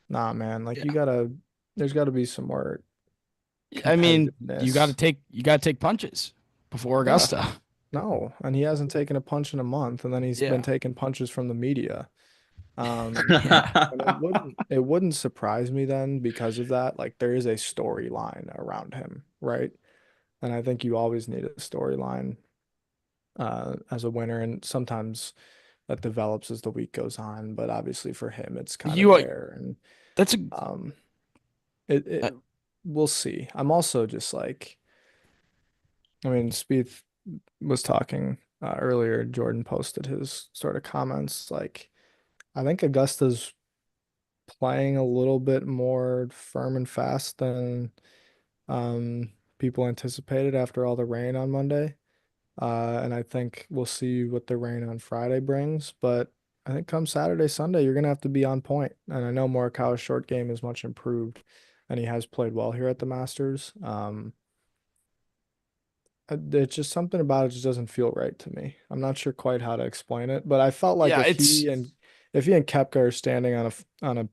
Nah, man, like Yeah. there's got to be some more I mean, competitiveness. you gotta take punches before Yeah, Augusta. no, and he hasn't taken a punch in a month, and then he's been Yeah. taking punches from the media. Um, Yeah. and it wouldn't surprise me then because of that. Like there is a storyline around him, right? And I think you always need a storyline as a winner, and sometimes that develops as the week goes on. But obviously for him, it's kind of You there, and that's a um, it we'll see. I'm also just like, I mean, Spieth was talking earlier. Jordan posted his sort of comments. Like, I think Augusta's playing a little bit more firm and fast than people anticipated after all the rain on Monday. And I think we'll see what the rain on Friday brings. But I think come Saturday, Sunday, you're gonna have to be on point. And I know Morikawa's short game is much improved, and he has played well here at the Masters. It's just something about it just doesn't feel right to me. I'm not sure quite how to explain it, but I felt like yeah, if it's he and Koepka are standing on a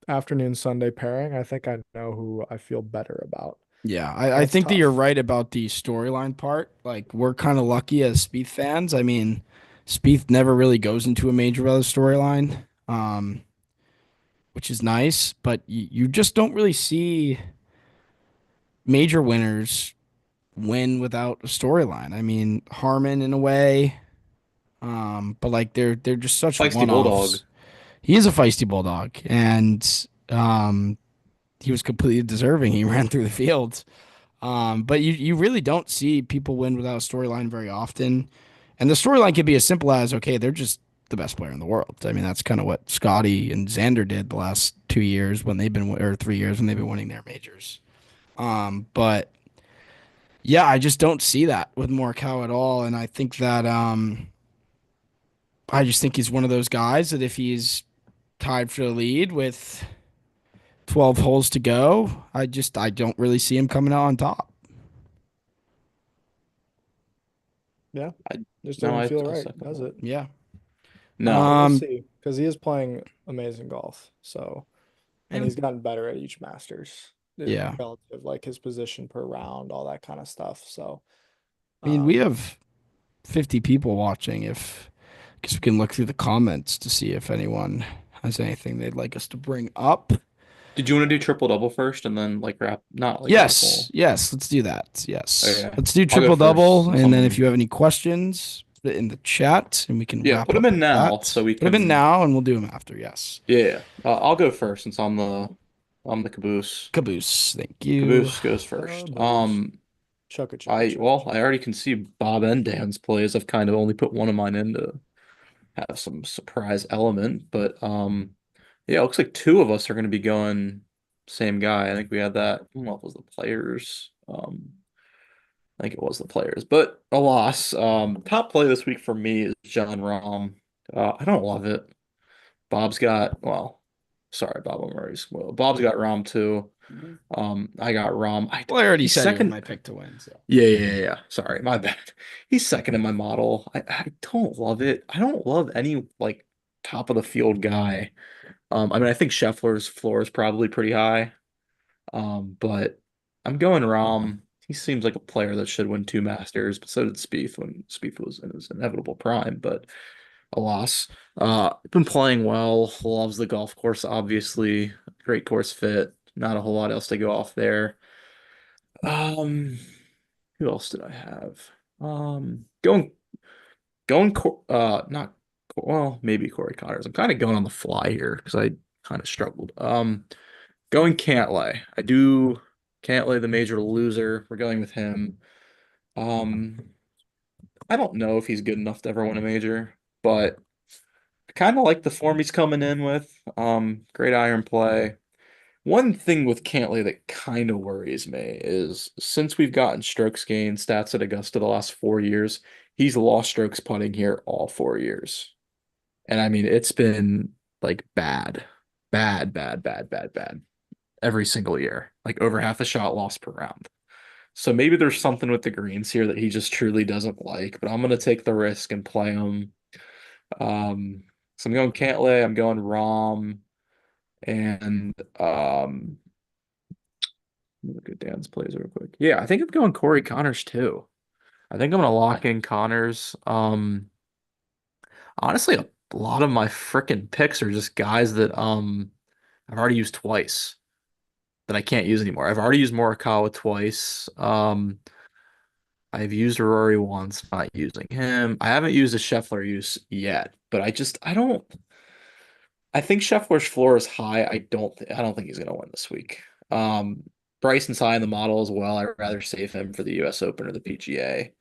afternoon Sunday pairing, I think I know who I feel better about. yeah, I That's think that you're tough. right about the storyline part. Like we're kind of lucky as Spieth fans. I mean, Spieth never really goes into a major without a storyline, which is nice, but you just don't really see major winners win without a storyline. I mean, Harmon in a way, but like they're just such Feisty Bulldog. one-offs. He is a feisty bulldog, and he was completely deserving. He ran through the field. But you really don't see people win without a storyline very often. And the storyline can be as simple as, okay, they're just the best player in the world. I mean, that's kind of what Scotty and Xander did the last 2 years when they've been, or 3 years when they've been winning their majors. But yeah, I just don't see that with Morikawa at all. And I think that I just think he's one of those guys that if he's tied for the lead with 12 holes to go, I don't really see him coming out on top. Yeah, I just no, doesn't I feel I'll right, second does that. it? Yeah. No, But we'll Um, see because he is playing amazing golf. So, and and he's gotten better at each Masters, yeah. relative like his position per round, all that kind of stuff. So, I mean, we um, have 50 people watching. If Guess we can look through the comments to see if anyone has anything they'd like us to bring up. did you want to do triple double first and then like wrap not like wrap Yes, whole? yes, let's do that. Yes. Okay. Let's do I'll go triple first double, since and then if I'm you have any questions, put it in the chat and we can yeah, wrap put them up in with now that. so we Put them in can now and we'll do them after. Yes. yeah. I'll go first since I'm the caboose. Caboose. Thank you. Caboose goes first. Booze. Chugga chugga I chugga well, chugga. I already can see Bob and Dan's plays. I've kind of only put one of mine in to have some surprise element, but yeah, it looks like two of us are going to be going same guy. I think we had that. What was the players? I think it was the players, but a loss. Top play this week for me is John Rahm. I don't love it. Bob's got well, sorry, Bob Murray's. Well, Bob's got Rahm too. I got Rahm. Well, I already He's said he was second. my pick to win, so. Yeah. Sorry, my bad. He's second in my model. I don't love it. I don't love any like top of the field guy. I mean, I think Scheffler's floor is probably pretty high. But I'm going Rahm. He seems like a player that should win two Masters, but so did Spieth when Spieth was in his inevitable prime, but a loss. Been playing well, loves the golf course, obviously. Great course fit. Not a whole lot else to go off there. Um, who else did I have? Going not well, maybe Corey Connors. I'm kind of going on the fly here because I kind of struggled. Going Cantlay. I do Cantlay, the major loser. We're going with him. Um, I don't know if he's good enough to ever win a major, but I kind of like the form he's coming in with. Great iron play. One thing with Cantlay that kind of worries me is since we've gotten strokes gain stats at Augusta the last 4 years, he's lost strokes putting here all 4 years. And I mean, it's been like bad every single year, like over half a shot lost per round. So maybe there's something with the greens here that he just truly doesn't like, but I'm going to take the risk and play him. So I'm going Cantlay, I'm going Rom, and let me look at Dan's plays real quick. Yeah, I think I'm going Corey Connors too. I think I'm gonna lock in Connors. Honestly, a lot of my freaking picks are just guys that I've already used twice that I can't use anymore. I've already used Morikawa twice. I've used Rory once, not using him. I haven't used a Scheffler use yet, but I don't. I think Scheffler's floor is high. I don't think he's gonna win this week. Um, Bryson's high in the model as well. I'd rather save him for the U.S. Open or the PGA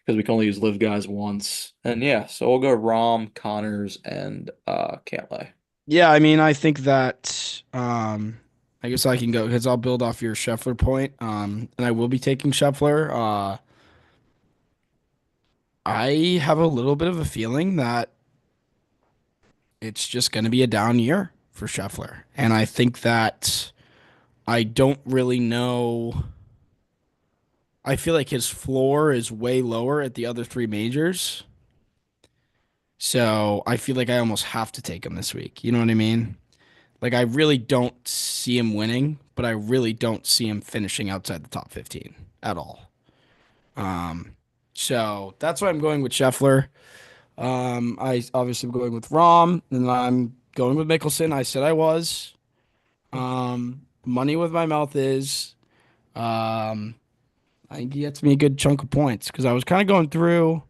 because we can only use live guys once. And yeah, so we'll go Rom, Connors, and Cantlay. Yeah, I mean, I think that I guess I can go because I'll build off your Scheffler point. And I will be taking Scheffler. I have a little bit of a feeling that it's just going to be a down year for Scheffler. And I think that I don't really know. I feel like his floor is way lower at the other three majors. So I feel like I almost have to take him this week. You know what I mean? Like I really don't see him winning, but I really don't see him finishing outside the top 15 at all. Um, so that's why I'm going with Scheffler. I obviously am going with Rom, and I'm going with Mickelson. I said I was. Money with my mouth is. Um, I think he gets me a good chunk of points because I was kind of going through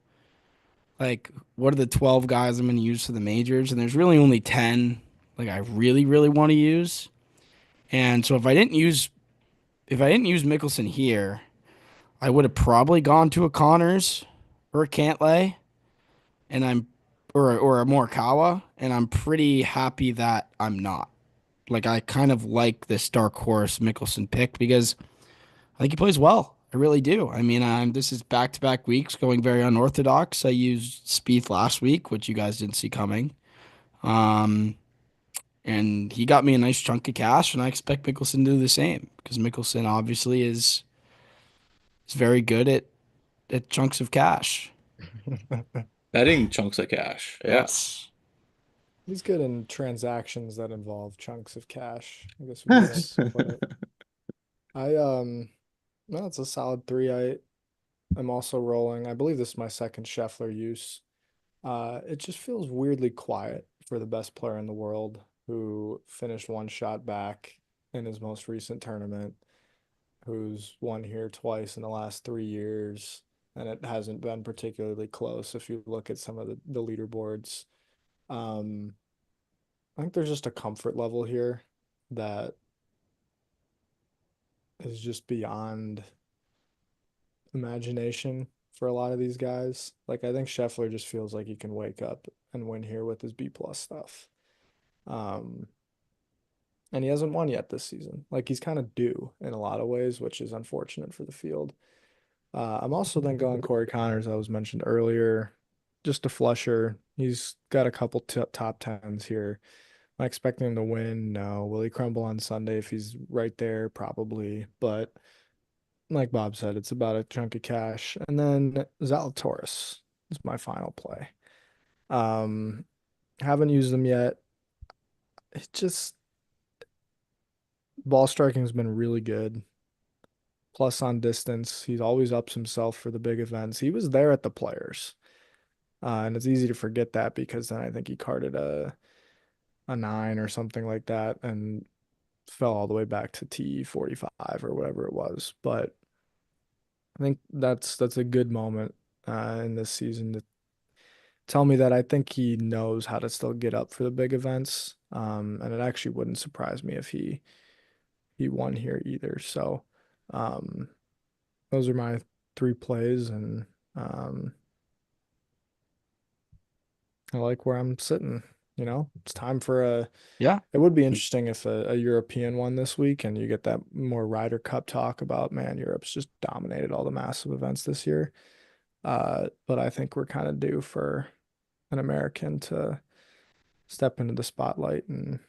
like what are the 12 guys I'm going to use for the majors, and there's really only 10 like I really want to use. And so if I didn't use Mickelson here, I would have probably gone to a Connors or a Cantlay, and I'm or a Morikawa, and I'm pretty happy that I'm not. Like I kind of like this dark horse Mickelson pick because I think he plays well. I really do. I mean, this is back-to-back weeks going very unorthodox. I used Spieth last week, which you guys didn't see coming. Um, and he got me a nice chunk of cash, and I expect Mickelson to do the same because Mickelson obviously is very good at chunks of cash. Betting chunks of cash. Yeah. Yes. He's good in transactions that involve chunks of cash, I guess would be the way to put it. I no, it's a solid three. I'm also rolling. I believe this is my second Scheffler use. It just feels weirdly quiet for the best player in the world who finished one shot back in his most recent tournament, who's won here twice in the last 3 years, and it hasn't been particularly close if you look at some of the leaderboards. Um, I think there's just a comfort level here that is just beyond imagination for a lot of these guys. Like I think Scheffler just feels like he can wake up and win here with his B plus stuff. Um, and he hasn't won yet this season. Like he's kind of due in a lot of ways, which is unfortunate for the field. I'm also then going Corey Connors, I was mentioned earlier, just a flusher. He's got a couple top tens here. Am I expecting him to win? No. Will he crumble on Sunday if he's right there? Probably. But like Bob said, it's about a chunk of cash. And then Zalatoris is my final play. Um, haven't used them yet. It just ball striking has been really good. Plus on distance, he's always ups himself for the big events. He was there at the Players, and it's easy to forget that because then I think he carded a nine or something like that and fell all the way back to T45 or whatever it was. But I think that's a good moment in this season to tell me that I think he knows how to still get up for the big events. And it actually wouldn't surprise me if he won here either. So um, those are my three plays, and um, I like where I'm sitting. It's time for a. Yeah. It would be interesting if a European won this week, and you get that more Ryder Cup talk about, man, Europe's just dominated all the massive events this year. But I think we're kind of due for an American to step into the spotlight and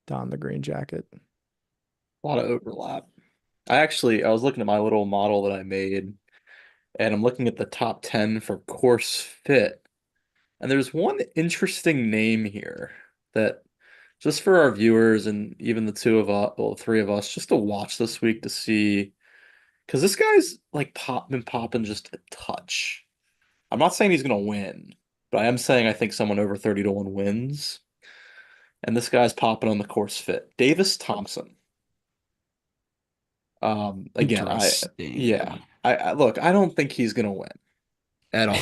don the green jacket. A lot of overlap. I was looking at my little model that I made, and I'm looking at the top 10 for course fit. And there's one interesting name here that just for our viewers and even the two of us, well, the three of us, just to watch this week to see, because this guy's like been popping just a touch. I'm not saying he's gonna win, but I am saying I think someone over 30 to 1 wins. And this guy's popping on the course fit. Davis Thompson. Again, Interesting. I look, I don't think he's gonna win at all.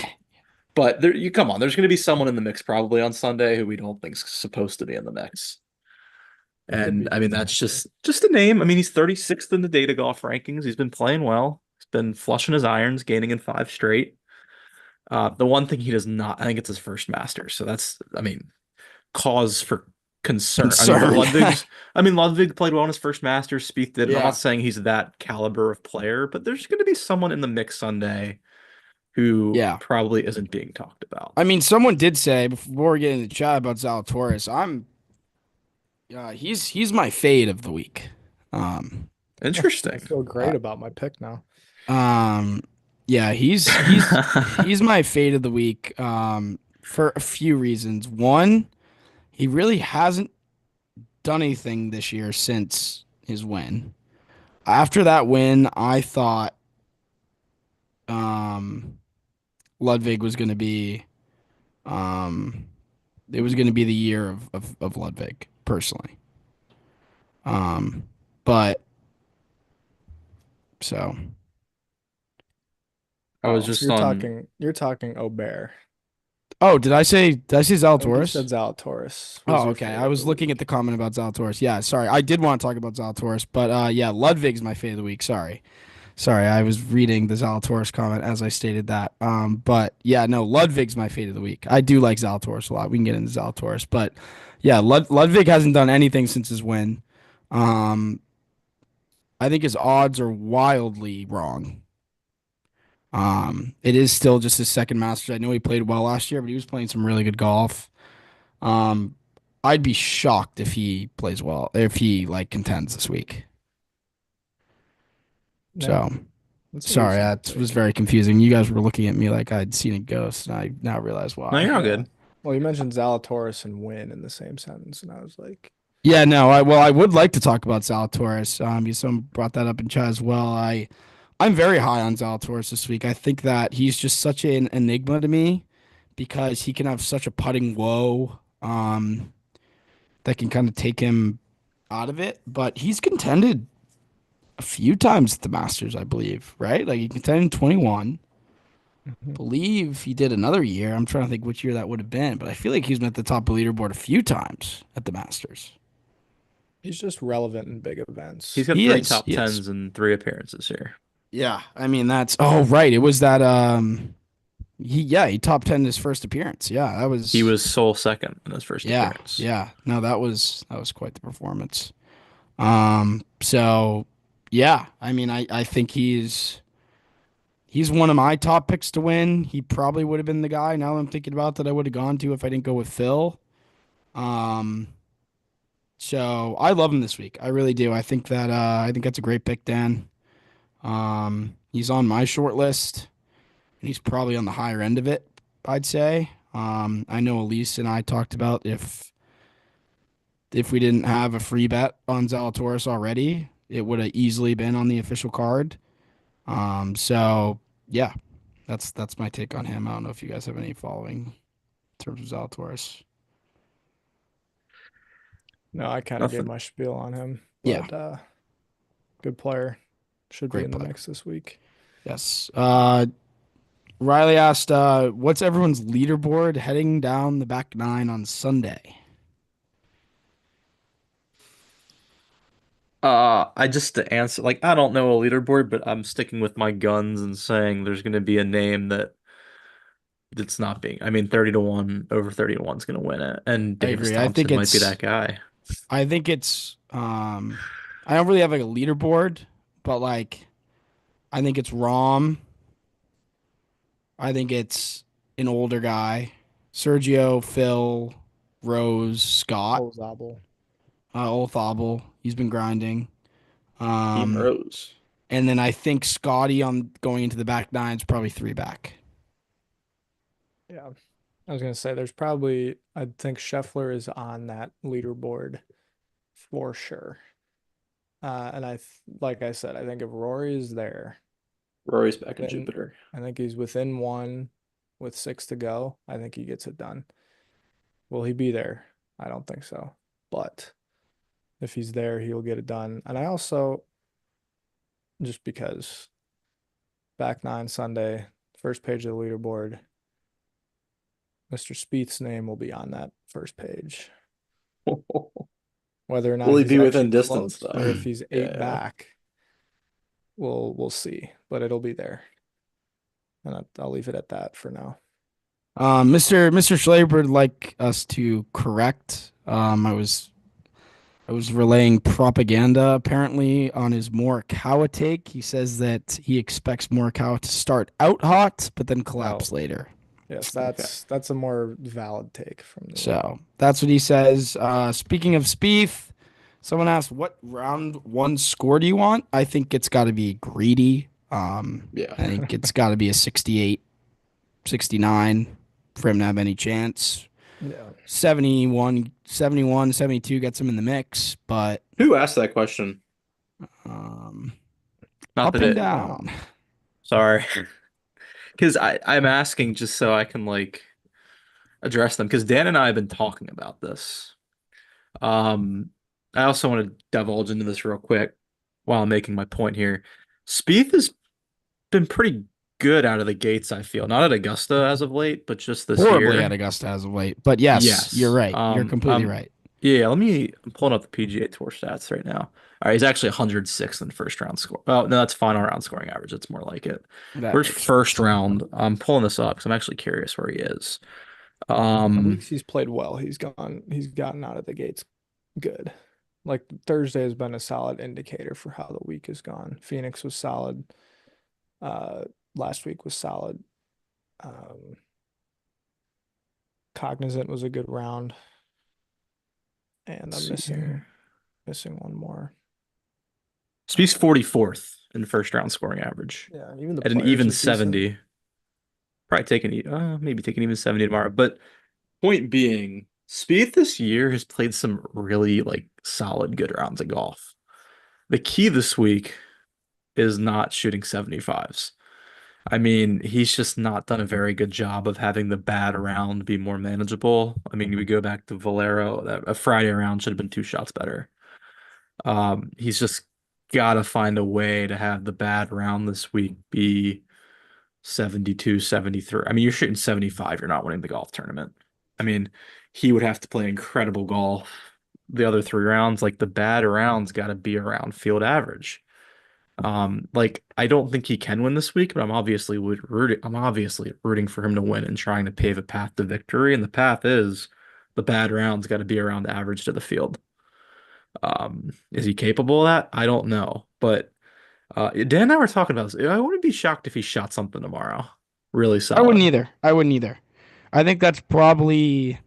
But you come on, there's gonna be someone in the mix probably on Sunday who we don't think's supposed to be in the mix. It could And be I mean anyone. that's just a name. I mean, he's 36th in the data golf rankings. He's been playing well. He's been flushing his irons, gaining in 5 straight. The one thing he does not, I think it's his first Masters. So that's, I mean, cause for concern. I mean, but Concern. Ludwig played well in his first Masters. Spieth did. And I'm Yeah. not saying he's that caliber of player, but there's going to be someone in the mix Sunday who Yeah. probably isn't being talked about. I mean, someone did say before we get into the chat about Zalatoris, he's my fade of the week. Um, I Interesting. feel uh, great about my pick now. um, yeah, he's my fade of the week. For a few reasons. One, he really hasn't done anything this year since his win. After that win, I thought um Ludwig was going to be um it was going to be the year of Ludwig personally. Um, but so I was Oh, so just you're on. talking Aubert. oh, did I say I think you Zalatoris? said Zalatoris was Oh, your okay. fade I of was the looking at week. the comment about Zalatoris. Yeah, sorry. I did want to talk about Zalatoris, but yeah, Ludwig's my fade of the week. Sorry. Sorry, I was reading the Zalatoris comment as I stated that. But yeah, no, Ludwig's my fade of the week. I do like Zalatoris a lot. We can get into Zalatoris, but yeah, Ludwig hasn't done anything since his win. Um, I think his odds are wildly wrong. It is still just his second Masters. I know he played well last year, but he was playing some really good golf. Um, I'd be shocked if he plays well, if he like contends this week. Yeah, So that's a sorry, reasonable that was take. very confusing. You guys were looking at me like I'd seen a ghost, and I now realize No, why. you're all Yeah. good. Well, you mentioned Zalatoris and win in the same sentence, and I was like, Yeah, no, I would like to talk about Zalatoris. Someone brought that up in chat as well. I'm very high on Zalatoris this week. I think that he's just such an enigma to me because he can have such a putting woe that can kind of take him out of it. But he's contended a few times at the Masters, I believe, right? Like he contended in 21. Mhm. Believe he did another year. I'm trying to think which year that would have been, but I feel like he's been at the top of the leaderboard a few times at the Masters. He's just relevant in big He's events. got He three is. top He is. tens and three appearances here. Yeah, I mean that's oh right. It was that he top 10 in his first appearance. Yeah, that He was was sole second in his first yeah, appearance. yeah. No, that was quite the performance. So yeah, I mean I think he's one of my top picks to win. He probably would have been the guy now that I'm thinking about that I would have gone to if I didn't go with Phil. Um so I love him this week. I really do. I think that's a great pick, Dan. He's on my short list. He's probably on the higher end of it, I'd say. I know Elise and I talked about if we didn't have a free bet on Zalatoris already, it would have easily been on the official card. So yeah, that's my take on him. I don't know if you guys have any following in terms of Zalatoris. No, I kind of gave Nothing. my spiel on him, Yeah, but good player. Should be great in the player. mix this week. Yes. Riley asked, what's everyone's leaderboard heading down the back nine on Sunday? I just to answer like I don't know a leaderboard, but I'm sticking with my guns and saying there's going to be a name that's not being. I mean, 30 to 1 over 30 to 1 is going to win it, and I Davis agree. Thompson might be that guy. I think it's I don't really have like a leaderboard, but like I think it's Rom. I think it's an older guy. Sergio, Phil, Rose, Scott, Oh, Zabel. Olthable. He's been grinding. Team Um Rose. and then I think Scotty on going into the back nine is probably three back. Yeah. I was gonna say there's probably I think Scheffler is on that leaderboard for sure. And like I said, I think if Rory is there, Rory's back in then Jupiter. I think he's within one with six to go. I think he gets it done. Will he be there? I don't think so. But if he's there, he'll get it done. And I also, just because back nine Sunday, first page of the leaderboard, Mr. Spieth's name will be on that first page. Whether or not Will he he's be actually within distance close or though? if he's eight Yeah. back, we'll see. But it'll be there. And I'll leave it at that for now. Mr. Schlaber would like us to correct. I was relaying propaganda apparently on his Morikawa take. He says that he expects Morikawa to start out hot, but then No, collapse later. yes, Okay. that's a more valid take from me. So that's what he says. Speaking of Spieth, someone asked, what round one score do you want? I think it's got to be greedy. Yeah. I think it's got to be a 68, 69 for him to have any chance. Yeah. 71, 72 gets him in the mix, but Who asked that question? um, Not up that and it. down. Sorry. Because I'm asking just so I can like address them. Because Dan and I have been talking about this. Um, I also want to divulge into this real quick while I'm making my point here. Spieth has been pretty good out of the gates, I feel. Not at Augusta as of late, but just this Horribly at year. Augusta as of late. But yes, you're Yes. right. You're completely right. Yeah, I'm pulling up the PGA Tour stats right now. All right, he's actually 106th in first round score. Oh, no, that's final round scoring average. That's more like it. That Where's makes first round? I'm pulling this up because I'm actually curious where he is. The weeks he's played well, he's gotten out of the gates good. Like Thursday has been a solid indicator for how the week has gone. Phoenix was solid. Uh, Last week was solid. Um, Cognizant was a good round, and Let's I'm see here. missing one more. Spieth's 44th in first round scoring average Yeah, even the at an players even is decent. 70. Probably taking maybe taking even 70 tomorrow. But point being, Spieth this year has played some really like solid good rounds of golf. The key this week is not shooting 75s. I mean, he's just not done a very good job of having the bad round be more manageable. I mean, we go back to Valero, that a Friday round should have been 2 shots better. He's just got to find a way to have the bad round this week be 72, 73. I mean, you're shooting 75, you're not winning the golf tournament. I mean, he would have to play incredible golf the other 3 rounds. Like the bad rounds got to be around field average. Like I don't think he can win this week, but I'm obviously rooting for him to win and trying to pave a path to victory. And the path is the bad rounds got to be around average to the field. Is he capable of that? I don't know. But Dan and I were talking about this. I wouldn't be shocked if he shot something tomorrow. Really I wouldn't solid. either. I wouldn't either. I think that's probably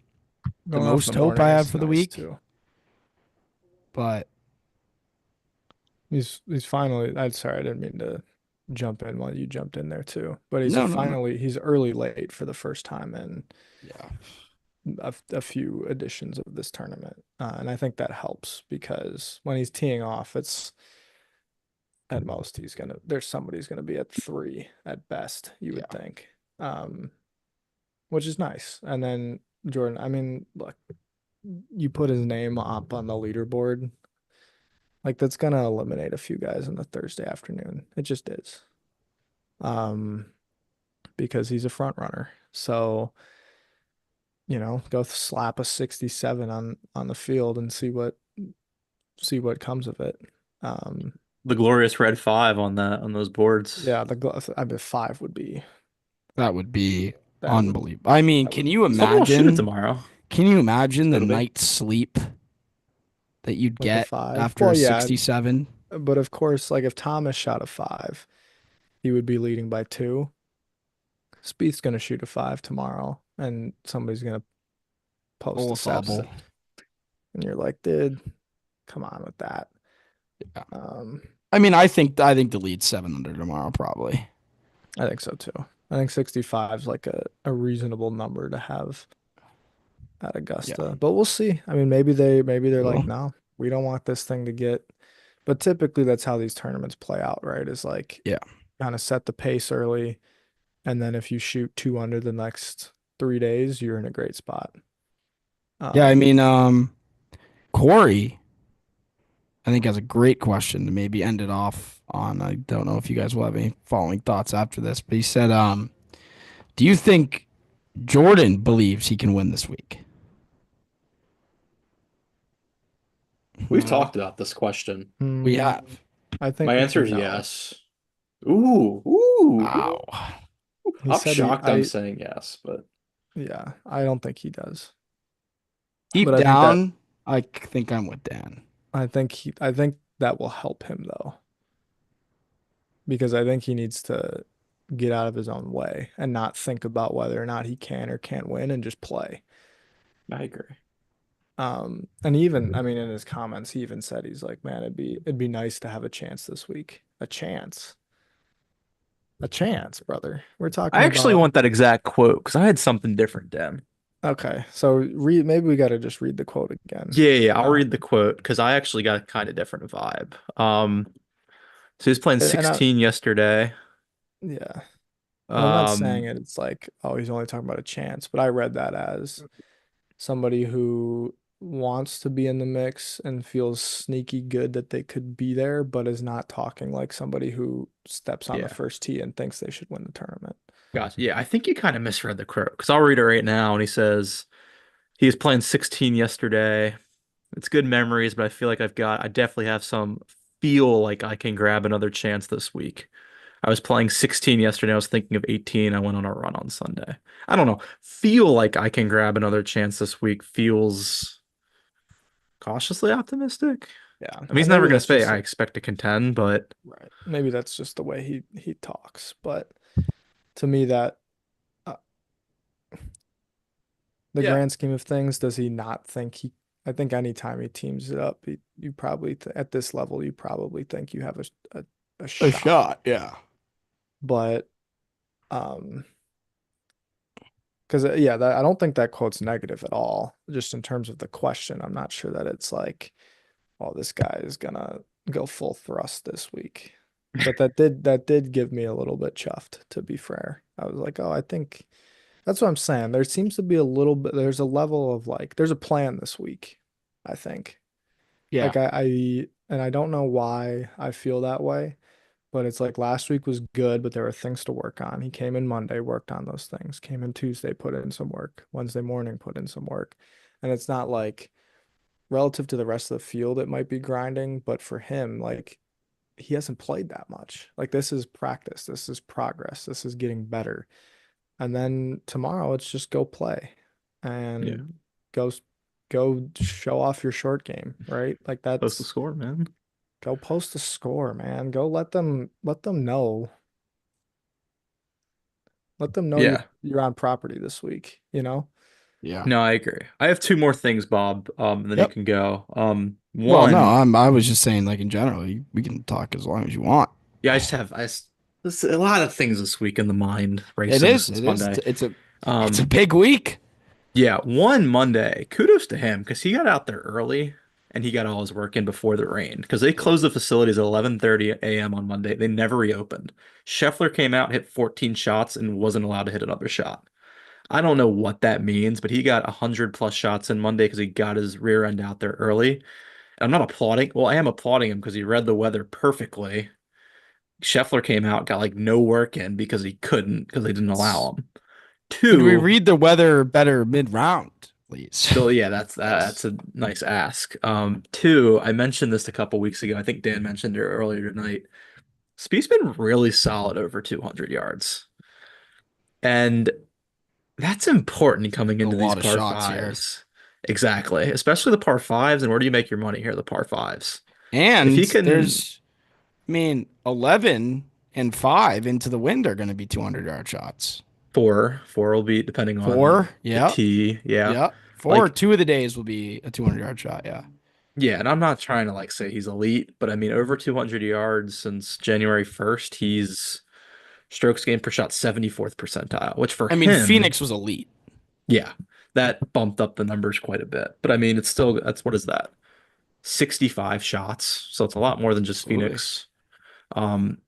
the Going off in the most hope I morning have is for the nice week. too. But He's finally. I'm sorry, I didn't mean to jump in while you jumped in there too. But no, no, no. he's early late for the first time in Yeah. a few editions of this tournament, and I think that helps because when he's teeing off, it's at most there's somebody's gonna be at 3 at best, you would Yeah. think, um, which is nice. And then Jordan, I mean, look, you put his name up on the leaderboard, like that's gonna eliminate a few guys on the Thursday afternoon. It just is. Um, because he's a front runner. So, go slap a 67 on the field and see what comes of it. Um, The glorious red five on those boards. yeah, I bet 5 would be That would be that would unbelievable. I mean, that would be Someone will insane shoot it imagine? tomorrow. Can you imagine the It'll be. night's sleep that you'd with a get 5. after Well, a yeah, 67? but of course, like if Thomas shot a 5, he would be leading by 2. Spieth's gonna shoot a 5 tomorrow, and somebody's gonna post Full a of 7, fumble. and you're like, dude, come on with that. Yeah. Um, I mean, I think the lead's 7 under tomorrow, probably. I think so too. I think 65 is like a reasonable number to have at Yeah. Augusta. But we'll see. I mean, maybe they're like, Well, no, we don't want this thing to get. But typically that's how these tournaments play out, right? Is like yeah. kind of set the pace early, and then if you shoot 2 under the next 3 days, you're in a great spot. Yeah, I Um, mean, Corey, I think has a great question to maybe end it off on. I don't know if you guys will have any following thoughts after this, but he said, do you think Jordan believes he can win this week? We've Uh, talked about this question. we hmm, have. I My think answer is no. yes. Ooh, ooh, Wow. ooh. He I'm said shocked I'm saying yes, but yeah, I don't think he does. But Deep down, I think I'm with Dan. I think that will help him though, because I think he needs to get out of his own way and not think about whether or not he can or can't win and just play. I agree. And even, I mean, in his comments, he even said he's like, man, it'd be nice to have a chance this week. A chance, brother. We're I talking actually about want that exact quote because I had something different, Dan. okay. So maybe we got to just read the quote again. Yeah, I'll read the quote because I actually got a kind of different vibe. So he was playing And I 16 yesterday. yeah. And I'm not saying Um, it's like, oh, he's only talking about a chance, but I read that as somebody who wants to be in the mix and feels sneaky good that they could be there, but is not talking like somebody who steps on the yeah, first tee and thinks they should win the tournament. gotcha. Yeah, I think you kind of misread the quote because I'll read it right now. And he says he was playing 16 yesterday. It's good memories, but I definitely have some feel like I can grab another chance this week. I was playing 16 yesterday. I was thinking of 18. I went on a run on Sunday. I don't know. Feel like I can grab another chance this week feels cautiously optimistic. Yeah, I mean, he's and never maybe going to that's say just I expect to contend, but right. Maybe that's just the way he talks. But to me, that uh, the Yeah. grand scheme of things, does he not think he? I think anytime he teams it up, you probably at this level, you probably think you have a A shot. shot, yeah. But um, because yeah, I don't think that quote's negative at all. Just in terms of the question, I'm not sure that it's like, oh, this guy is gonna go full thrust this week. But that did give me a little bit chuffed, to be fair. I was like, oh, I think that's what I'm saying. There seems to be a little bit, there's a level of like, there's a plan this week, I think. Yeah. Like and I don't know why I feel that way, but it's like last week was good, but there were things to work on. He came in Monday, worked on those things, came in Tuesday, put in some work, Wednesday morning, put in some work. And it's not like relative to the rest of the field, it might be grinding, but for him, like he hasn't played that much. Like this is practice, this is progress, this is getting better. And then tomorrow it's just go play yeah, and go go show off your short game, right? Like post the that's score, man. go post a score, man. Go let them know Yeah. you're on property this week, you know? Yeah. No, I agree. I have two more things, Bob, and then you Yep. can go. Well, no, One, I was just saying, like in general, we can talk as long as you want. yeah, there's a lot of things this week in the mind It racing is. since It is. Monday. It's a Um, big week. yeah, one Monday, kudos to him because he got out there early and he got all his work in before the rain because they closed the facilities at 11:30 a.m. on Monday. They never reopened. Scheffler came out, hit 14 shots, and wasn't allowed to hit another shot. I don't know what that means, but he got 100 plus shots in Monday because he got his rear end out there early. I'm not applauding. Well, I am applauding him because he read the weather perfectly. Scheffler came out, got like no work in because he couldn't because they didn't allow him. Could we Two, read the weather better mid-round, please? so yeah, that's a nice ask. Two, I mentioned this a couple weeks ago. I think Dan mentioned it earlier tonight. Spieth's been really solid over 200 yards, and that's important coming A into these lot of par shots here. fives. Exactly, especially the par fives. And where do you make your money here? The par fives. If And he can I mean, 11 and 5 into the wind are going to be 200-yard shots. four will be depending on Four, the yeah, tee. Yeah, yeah. Four, like 2 of the days will be a 200-yard shot, yeah. yeah, and I'm not trying to like say he's elite, but I mean over 200 yards since January 1st, he's strokes gained per shot 74th percentile, which for I mean, him, Phoenix was elite. yeah, that bumped up the numbers quite a bit. But I mean, it's still that's what is that? 65 shots. So it's a lot more than just Absolutely. Phoenix. Um,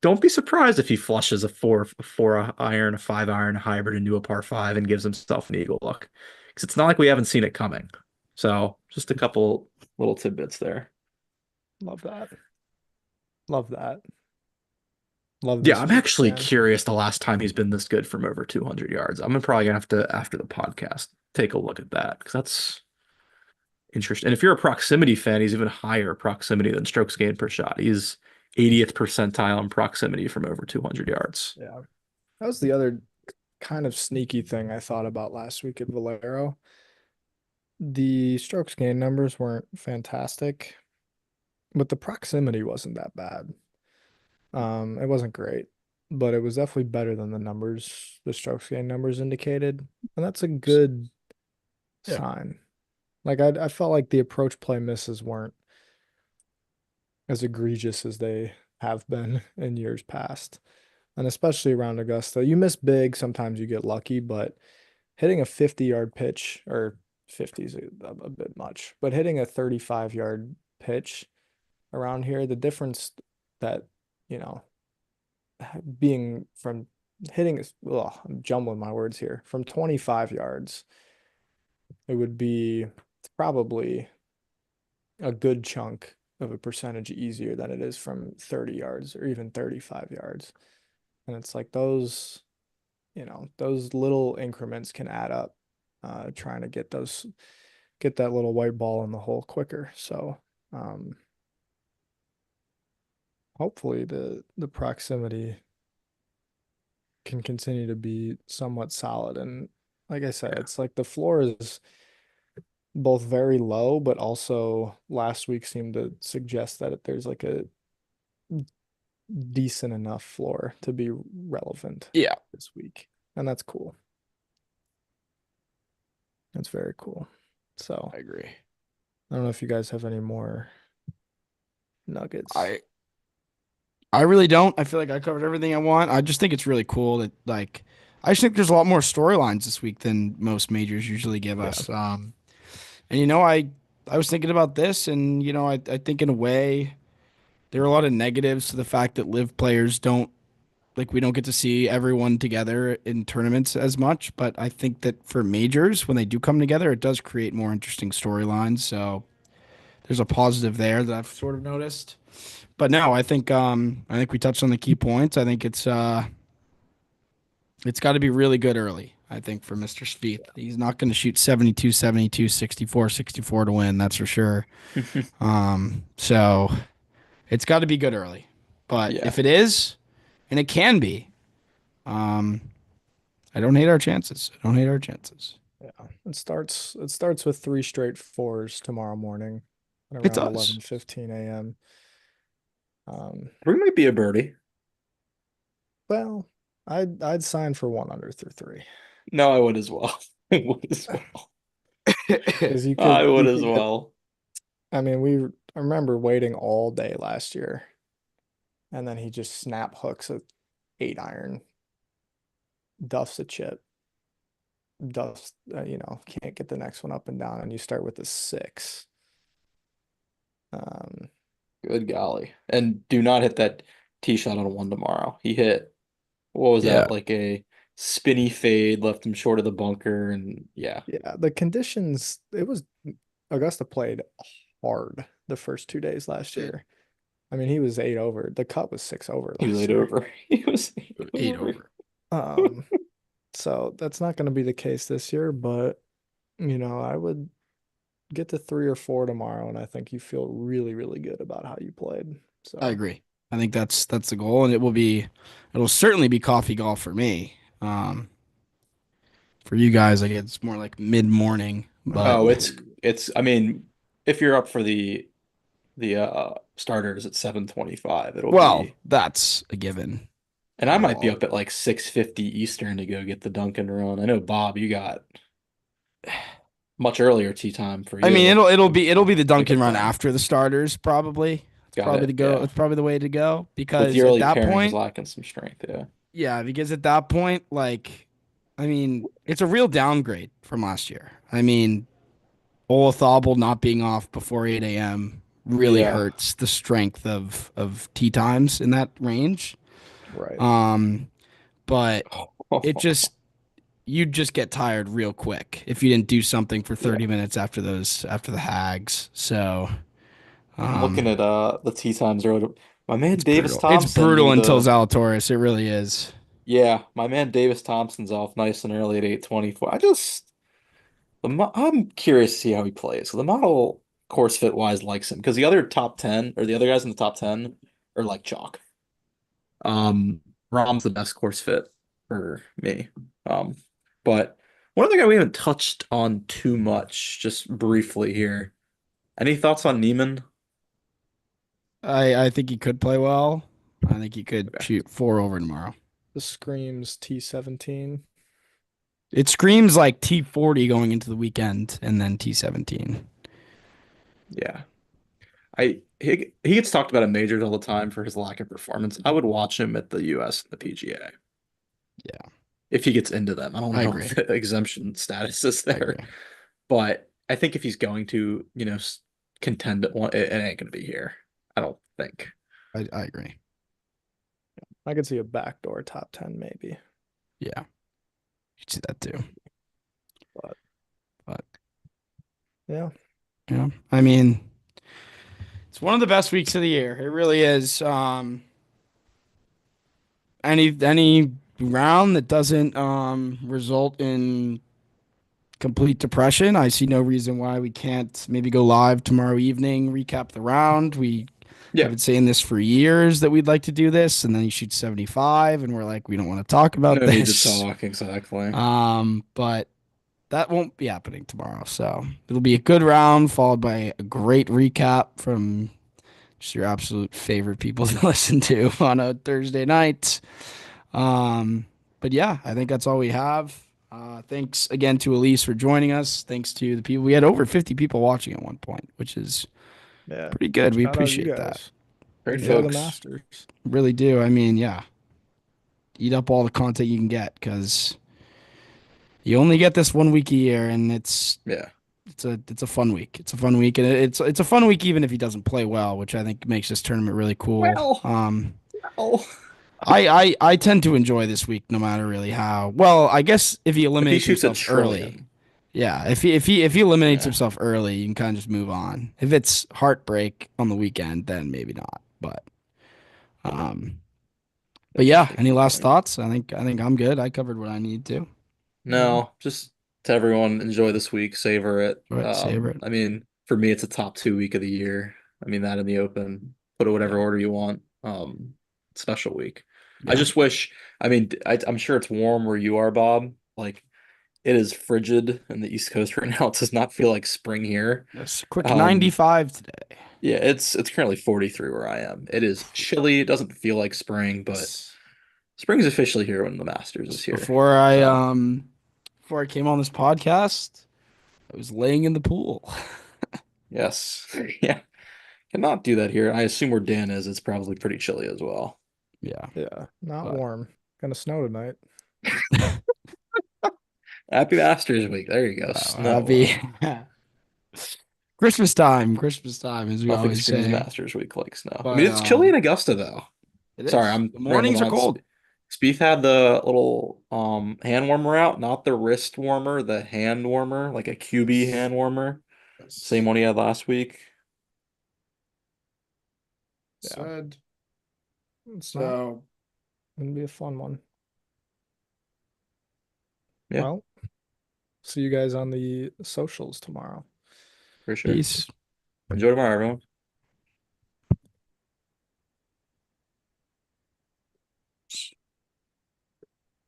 don't be surprised if he flushes a four iron, a 5 iron, a hybrid into a par five and gives himself an eagle look. Because it's not like we haven't seen it coming. So just a couple little tidbits there. Love that. Love that. Love Yeah, this I'm for you, actually Dan. curious the last time he's been this good from over 200 yards. I'm probably gonna have to, after the podcast, take a look at that because that's interesting. And if you're a proximity fan, he's even higher proximity than strokes gained per shot. He's 80th percentile in proximity from over 200 yards. Yeah. That was the other kind of sneaky thing I thought about last week at Valero. The strokes gain numbers weren't fantastic, but the proximity wasn't that bad. It wasn't great, but it was definitely better than the numbers, the strokes gain numbers indicated, and that's a good Yeah. sign. Like I felt like the approach play misses weren't as egregious as they have been in years past, and especially around Augusta. You miss big, sometimes you get lucky, but hitting a 50-yard pitch or 50 is a bit much, but hitting a 35-yard pitch around here, the difference that, you know, being from hitting is, ugh, I'm jumbling my words here, from 25 yards, it would be probably a good chunk of a percentage easier than it is from 30 yards or even 35 yards. And it's like those little increments can add up, trying to get that little white ball in the hole quicker. So um, hopefully the proximity can continue to be somewhat solid. And like I said, Yeah. it's like the floor is both very low, but also last week seemed to suggest that there's like a decent enough floor to be relevant Yeah, this week. And that's cool. That's very cool. So I agree. I don't know if you guys have any more nuggets. I I really don't. I feel like I covered everything I want. I just think it's really cool that like I just think there's a lot more storylines this week than most majors usually give Yeah. us. And I was thinking about this, and I think in a way there are a lot of negatives to the fact that live players don't like we don't get to see everyone together in tournaments as much. But I think that for majors, when they do come together, it does create more interesting storylines. So there's a positive there that I've sort of noticed. But no, I think we touched on the key points. I think it's got to be really good early. I think for Mr. Spieth, he's not going to shoot 72, 72, 64, 64 to win. That's for sure. So it's got to be good early. But Yeah. if it is, and it can be, um, I don't hate our chances. I don't hate our chances. Yeah. It starts with three straight fours tomorrow morning at It around does. 11:15 a.m. Three might be a birdie. Well, I'd sign for one under through three. No, I would as well. I would as well. Because you I could would you as could get well. I mean, I remember waiting all day last year, and then he just snap hooks a 8 iron, duffs a chip, duffs, can't get the next one up and down, and you start with a six. Um, Good golly. And do not hit that tee shot on one tomorrow. He hit, what was Yeah, that? Like a spinny fade, left him short of the bunker. And yeah, yeah, the conditions, it was Augusta played hard the first 2 days last did year. I mean, he was 8 over. The cut was 6 over he was last eight year. over. He was eight eight over. over. Um, so that's not going to be the case this year, but I would get to three or four tomorrow, and I think you feel really, really good about how you played. I So agree. I think that's the goal, and it'll certainly be coffee golf for me. For you guys, like it's more like mid morning, but Oh, oh, I mean, if you're up for the starters at 7:25, it'll well, be, that's a given. and I It'll might be all up at like 6:50 Eastern to go get the Dunkin' run. I know, Bob, you got much earlier tea time for I mean, you. it'll be the Pick Dunkin' up run time. after the starters, probably. It's Got probably it. the go. Yeah. It's probably the way to go With the because at early that pairings point, lacking some strength, yeah. yeah, because at that point, like, I mean, it's a real downgrade from last year. I mean, Olafable not being off before 8 a.m. really Yeah. hurts the strength of tee times in that range. right. Um, but it just you'd just get tired real quick if you didn't do something for Yeah. 30 minutes after the hags. So I'm looking um at the tee times road. My man it's Davis brutal. It's Thompson brutal knew until the Zalatoris. It really is. Yeah, my man Davis Thompson's off nice and early at 8:24. I'm curious to see how he plays. So the model course fit wise likes him because the other top 10 or the other guys in the top 10 are like chalk. Rom's the best course fit for me. Um, but one other guy we haven't touched on too much, just briefly here. Any thoughts on Neiman? I think he could play well. I think he could Okay. shoot four over tomorrow. The screams T17. It screams like T40 going into the weekend and then T17. Yeah. He gets talked about in majors all the time for his lack of performance. I would watch him at the US and the PGA Yeah, if he gets into them. I don't I know agree. if the exemption status is I there, agree. but I think if he's going to, contend at one, it ain't going to be here. I don't think. I agree. I could see a backdoor top 10 maybe, Yeah, you see that too. but But yeah, I mean, it's one of the best weeks of the year. It really is. Any round that doesn't result in complete depression, I see no reason why we can't maybe go live tomorrow evening, recap the round. We have Yeah, been saying this for years that we'd like to do this, and then he shoots 75, and we're like, we don't want to talk about no need to this. talk exactly. But that won't be happening tomorrow. So it'll be a good round followed by a great recap from just your absolute favorite people to listen to on a Thursday night. But yeah, I think that's all we have. Thanks again to Elise for joining us. Thanks to the people. We had over 50 people watching at one point, which is Yeah. pretty good. We Shout out you appreciate that. guys. Great Enjoy the folks. Masters. Really do. I mean, yeah, eat up all the content you can get because you only get this 1 week a year, and Yeah. it's a fun week. It's a fun week, and it's a fun week even if he doesn't play well, which I think makes this tournament really cool. Well, well. I tend to enjoy this week no matter really how. Well, I guess if he If he eliminates shoots a himself early, trillion, yeah. If he eliminates yeah, himself early, you can kind of just move on. If it's heartbreak on the weekend, then maybe not. yeah, Um, but definitely yeah. take Any your last point. thoughts? I think I'm good. I covered what I need to. No. No, just to everyone, enjoy this week, savor it. All right, savor it. I mean, for me, it's a top 2 week of the year. I mean, that in the Open, put it whatever Yeah, order you want. Special week. I yeah. just wish. I mean, I'm sure it's warm where you are, Bob. Like it is frigid in the East Coast right now. It does not feel like spring here. Just a quick Um, 95 today. yeah, it's currently 43 where I am. It is chilly. It doesn't feel like spring, but spring is officially here when the Masters is here. Before I So before I came on this podcast, I was laying in the pool. yes, yeah, cannot do that here. I assume where Dan is, it's probably pretty chilly as well. Yeah. Yeah. Not But warm. Gonna snow tonight. Happy Masters week. There you go. Snow. happy Christmas time. Christmas time, as we Nothing always screams say. Masters week like snow. I mean, But it's chilly in Augusta though. it Sorry, is. I'm The rambling mornings are on. cold. Spieth had the little hand warmer out, not the wrist warmer, the hand warmer, like a QB hand warmer. Same Yes. one he had last week. Yeah. Said. It's not So gonna be a fun one. Yeah, Well, see you guys on the socials tomorrow. for sure. peace. Enjoy tomorrow, everyone.